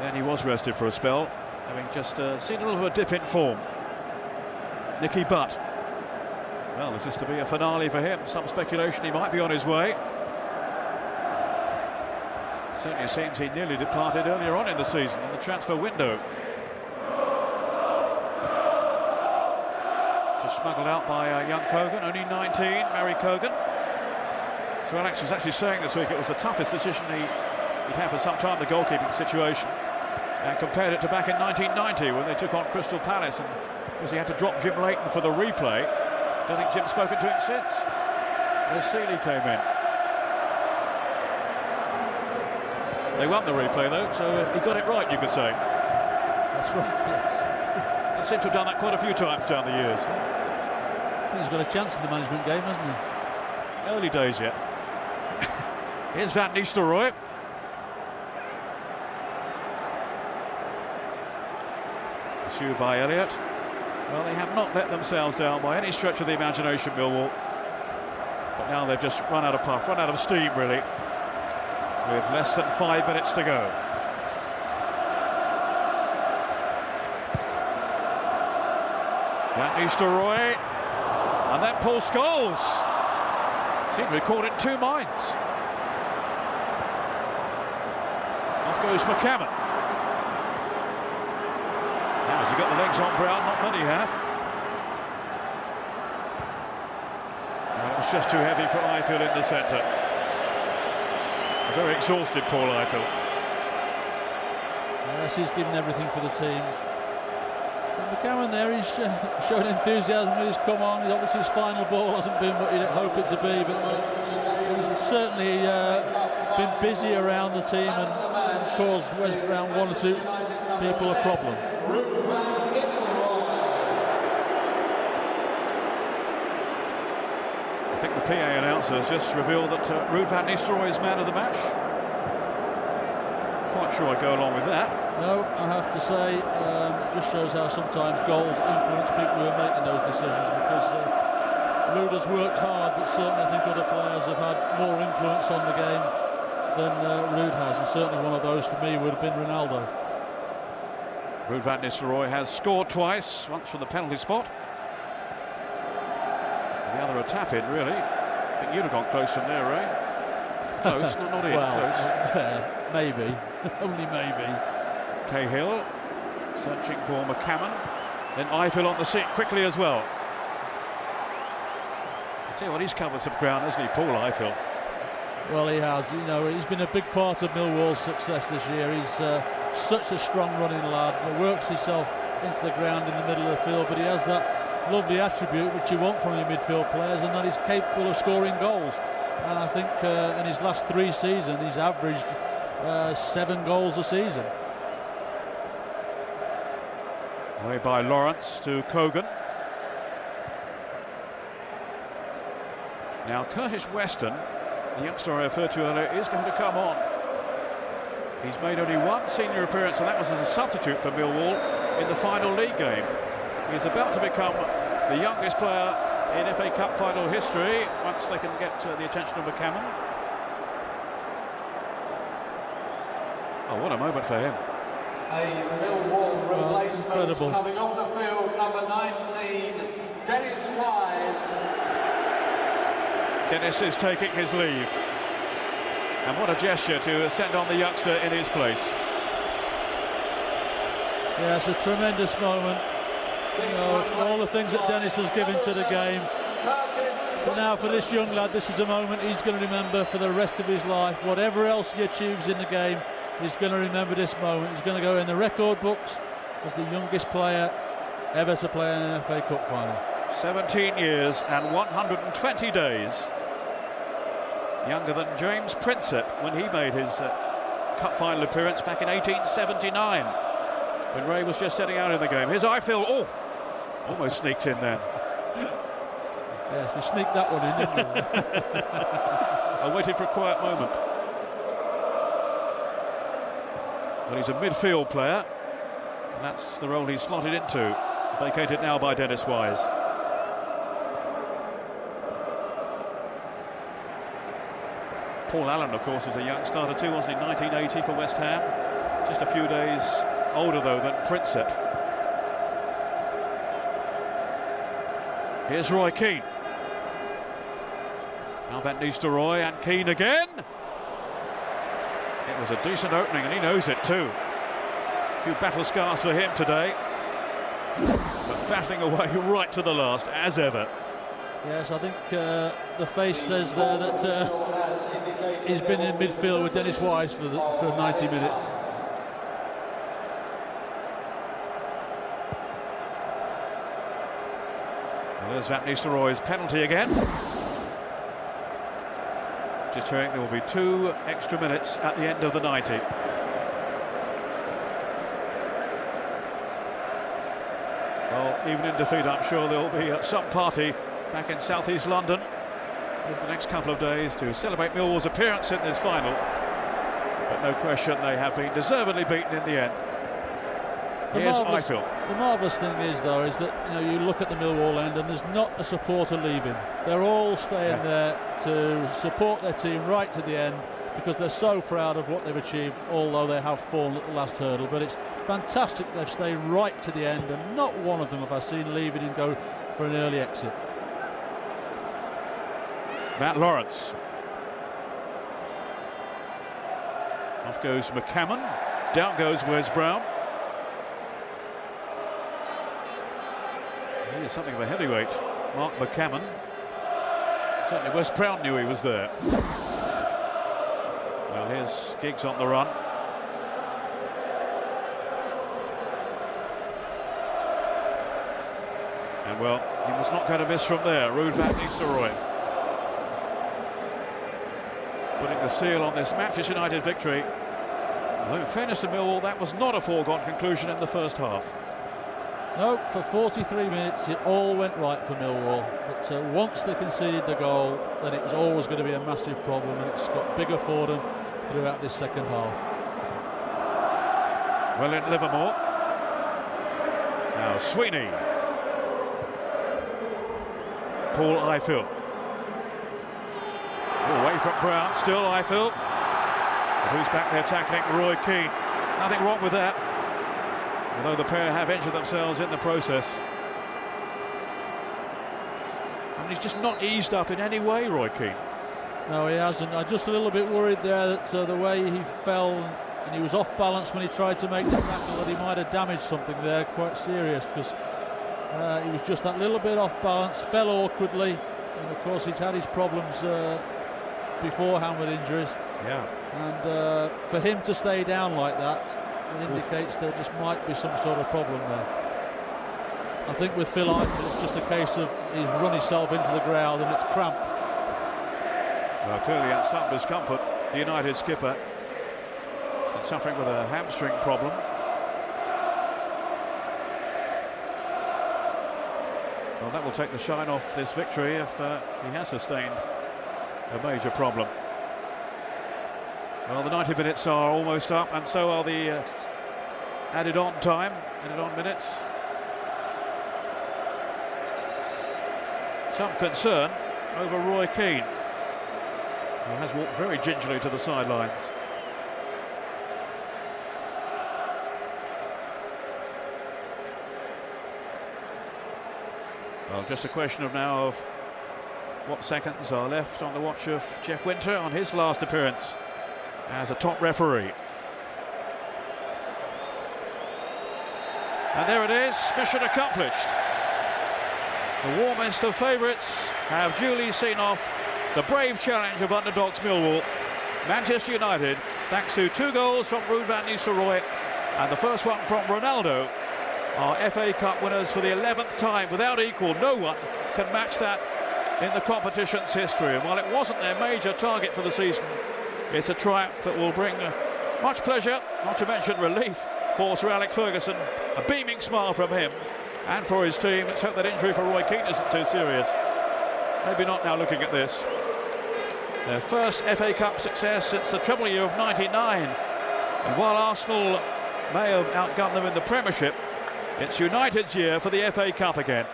Speaker 2: then he was rested for a spell, having just seen a little of a dip in form. Nicky Butt. Well, this is to be a finale for him. Some speculation he might be on his way. Certainly seems he nearly departed earlier on in the season, in the transfer window. Just smuggled out by young Kogan, only 19, Mary Kogan. So Alex was actually saying this week it was the toughest decision he'd had for some time, the goalkeeping situation, and compared it to back in 1990 when they took on Crystal Palace, and because he had to drop Jim Leighton for the replay. Don't think Jim's spoken to him since. There's Seeley came in. They won the replay though, so he got it right, you could say.
Speaker 3: That's right, yes.
Speaker 2: They seem to have done that quite a few times down the years.
Speaker 3: I think he's got a chance in the management game, hasn't he?
Speaker 2: Early days yet. Here's Van Nistelrooy. Pursued by Elliott. Well, they have not let themselves down by any stretch of the imagination, Millwall. But now they've just run out of puff, run out of steam, really, with less than 5 minutes to go. Van Nistelrooy, and then Paul Scholes. Seemed to be caught in two minds. goes McCammon. Now has he got the legs on Brown? Not many have. And it was just too heavy for Eiffel in the centre. Very exhausted, Paul Eiffel.
Speaker 3: Yes, he's given everything for the team. And McCammon there, he's showing enthusiasm when he's come on. Obviously his final ball hasn't been what you'd hope it to be, but he's certainly been busy around the team and caused West Brom one or two people a problem.
Speaker 2: I think the PA announcer has just revealed that Ruud van Nistelrooy is man of the match. Quite sure I go along with that.
Speaker 3: No, I have to say, it just shows how sometimes goals influence people who are making those decisions, because Ruud has worked hard, but certainly I think other players have had more influence on the game than Ruud has, and certainly one of those for me would have been Ronaldo.
Speaker 2: Ruud van Nistelrooy has scored twice, once from the penalty spot. The other a tap-in, really. I think you'd have gone close from there, Ray. Close, not in,
Speaker 3: well,
Speaker 2: close.
Speaker 3: Maybe, only maybe.
Speaker 2: Cahill searching for McCammon. Then Eiffel on the seat quickly as well. I tell you what, he's covered some ground, hasn't he, Paul Eiffel?
Speaker 3: Well, he has. You know, he's been a big part of Millwal's success this year. He's such a strong running lad. He works himself into the ground in the middle of the field, but he has that lovely attribute which you want from your midfield players, and that he's capable of scoring goals. And I think in his last 3 seasons he's averaged 7 goals a season.
Speaker 2: Away by Lawrence to Kogan. Now Curtis Weston, the youngster I referred to earlier, is going to come on. He's made only 1 senior appearance, and that was as a substitute for Millwall in the final league game. He's about to become the youngest player in FA Cup final history once they can get the attention of McCammon. Oh, what a moment for him.
Speaker 5: A Millwall replacement
Speaker 3: incredible.
Speaker 5: Coming off the field, number 19, Dennis Wise.
Speaker 2: Dennis is taking his leave. And what a gesture to send on the youngster in his place.
Speaker 3: Yeah, it's a tremendous moment. You know, for all the things that Dennis has given to the game. But now for this young lad, this is a moment he's going to remember for the rest of his life. Whatever else he achieves in the game, he's going to remember this moment. He's going to go in the record books as the youngest player ever to play in an FA Cup final.
Speaker 2: 17 years and 120 days. Younger than James Prinsep when he made his cup final appearance back in 1879, when Ray was just setting out in the game. Here's Eiffel, oh, almost sneaked in there.
Speaker 3: Yes, you sneaked that one in, didn't you?
Speaker 2: I waited for a quiet moment. Well, he's a midfield player, and that's the role he's slotted into, vacated now by Dennis Wise. Paul Allen, of course, was a young starter too, wasn't he? 1980 for West Ham. Just a few days older, though, than Prinsep. Here's Roy Keane. Now Van Nistelrooy and Keane again. It was a decent opening, and he knows it too. A few battle scars for him today, but battling away right to the last, as ever.
Speaker 3: Yes, I think the face says there that he's been in midfield with Dennis Wise for 90 minutes.
Speaker 2: Well, there's Van Nistelrooy's penalty again. Just showing there will be 2 extra minutes at the end of the 90. Well, even in defeat, I'm sure there will be some party back in southeast London over the next couple of days to celebrate Millwall's appearance in this final. But no question they have been deservedly beaten in the end. Here's Eiffel.
Speaker 3: The marvellous thing is, though, is that you look at the Millwall end and there's not a supporter leaving. They're all staying there to support their team right to the end, because they're so proud of what they've achieved, although they have fallen at the last hurdle. But it's fantastic they've stayed right to the end, and not one of them have I seen leaving and go for an early exit. Matt
Speaker 2: Lawrence. Off goes McCammon. Down goes Wes Brown. He is something of a heavyweight, Mark McCammon. Certainly Wes Brown knew he was there. Well, here's Giggs on the run. And well, he was not going to miss from there. Ruud van Nistelrooy putting the seal on this Manchester United victory. Although in fairness to Millwall, that was not a foregone conclusion in the first half.
Speaker 3: No, for 43 minutes it all went right for Millwall, but once they conceded the goal, then it was always going to be a massive problem, and it's got bigger for them throughout this second half.
Speaker 2: Well, in Livermore. Now Sweeney. Paul Ifill. Away from Brown, still Ifill. Who's back there tackling Roy Keane? Nothing wrong with that, although the pair have injured themselves in the process. And he's just not eased up in any way, Roy Keane.
Speaker 3: No, he hasn't. I'm just a little bit worried there that the way he fell, and he was off balance when he tried to make the tackle, that he might have damaged something there quite serious, because he was just that little bit off balance, fell awkwardly, and of course he's had his problems beforehand with injuries.
Speaker 2: Yeah.
Speaker 3: And for him to stay down like that, it indicates there just might be some sort of problem there. I think with Phil Ifill, it's just a case of he's run himself into the ground and it's cramped.
Speaker 2: Well, clearly in some discomfort, the United skipper has been suffering with a hamstring problem. Well, that will take the shine off this victory if he has sustained a major problem. Well, the 90 minutes are almost up, and so are the added on minutes. Some concern over Roy Keane, who has walked very gingerly to the sidelines. Well, just a question of now of what seconds are left on the watch of Jeff Winter on his last appearance as a top referee. And there it is, mission accomplished. The warmest of favourites have duly seen off the brave challenge of underdogs Millwall. Manchester United, thanks to 2 goals from Ruud van Nistelrooy and the first one from Ronaldo, are FA Cup winners for the 11th time without equal. No one can match that in the competition's history. And while it wasn't their major target for the season, it's a triumph that will bring much pleasure, not to mention relief, for Sir Alex Ferguson. A beaming smile from him and for his team. Let's hope that injury for Roy Keane isn't too serious. Maybe not now looking at this. Their first FA Cup success since the treble year of '99. And while Arsenal may have outgunned them in the Premiership, it's United's year for the FA Cup again.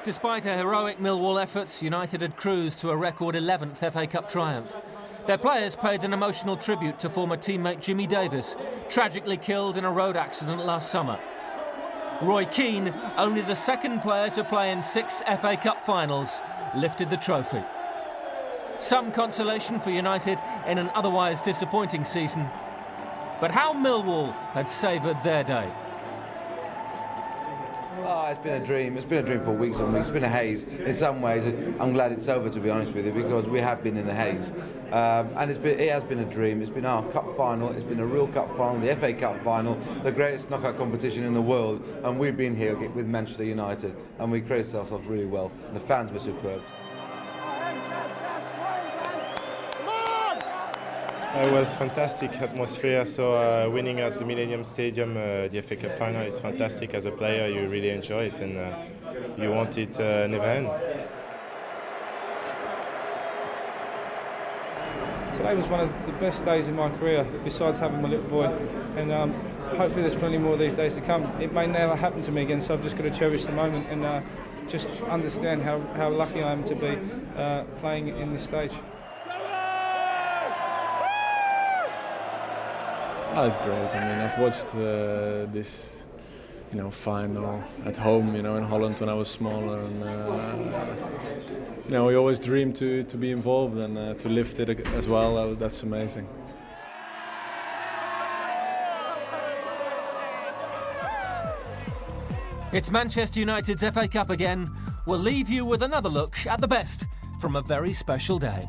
Speaker 1: Despite a heroic Millwall effort, United had cruised to a record 11th FA Cup triumph. Their players paid an emotional tribute to former teammate Jimmy Davis, tragically killed in a road accident last summer. Roy Keane, only the second player to play in 6 FA Cup finals, lifted the trophy. Some consolation for United in an otherwise disappointing season. But how Millwall had savoured their day.
Speaker 6: Oh, it's been a dream. It's been a dream for weeks and weeks. It's been a haze. In some ways, I'm glad it's over, to be honest with you, because we have been in a haze. And it has been a dream. It's been our cup final. It's been a real cup final, the FA Cup final, the greatest knockout competition in the world. And we've been here with Manchester United, and we created ourselves really well. And the fans were superb.
Speaker 7: It was fantastic atmosphere, so winning at the Millennium Stadium, the FA Cup final, is fantastic. As a player, you really enjoy it, and you want it never end.
Speaker 8: Today was one of the best days in my career, besides having my little boy, and hopefully there's plenty more of these days to come. It may never happen to me again, so I've just got to cherish the moment and just understand how lucky I am to be playing in this stage.
Speaker 9: Oh, it's great. I mean, I've watched this, final at home, in Holland when I was smaller, and we always dreamed to be involved and to lift it as well. That's amazing.
Speaker 1: It's Manchester United's FA Cup again. We'll leave you with another look at the best from a very special day.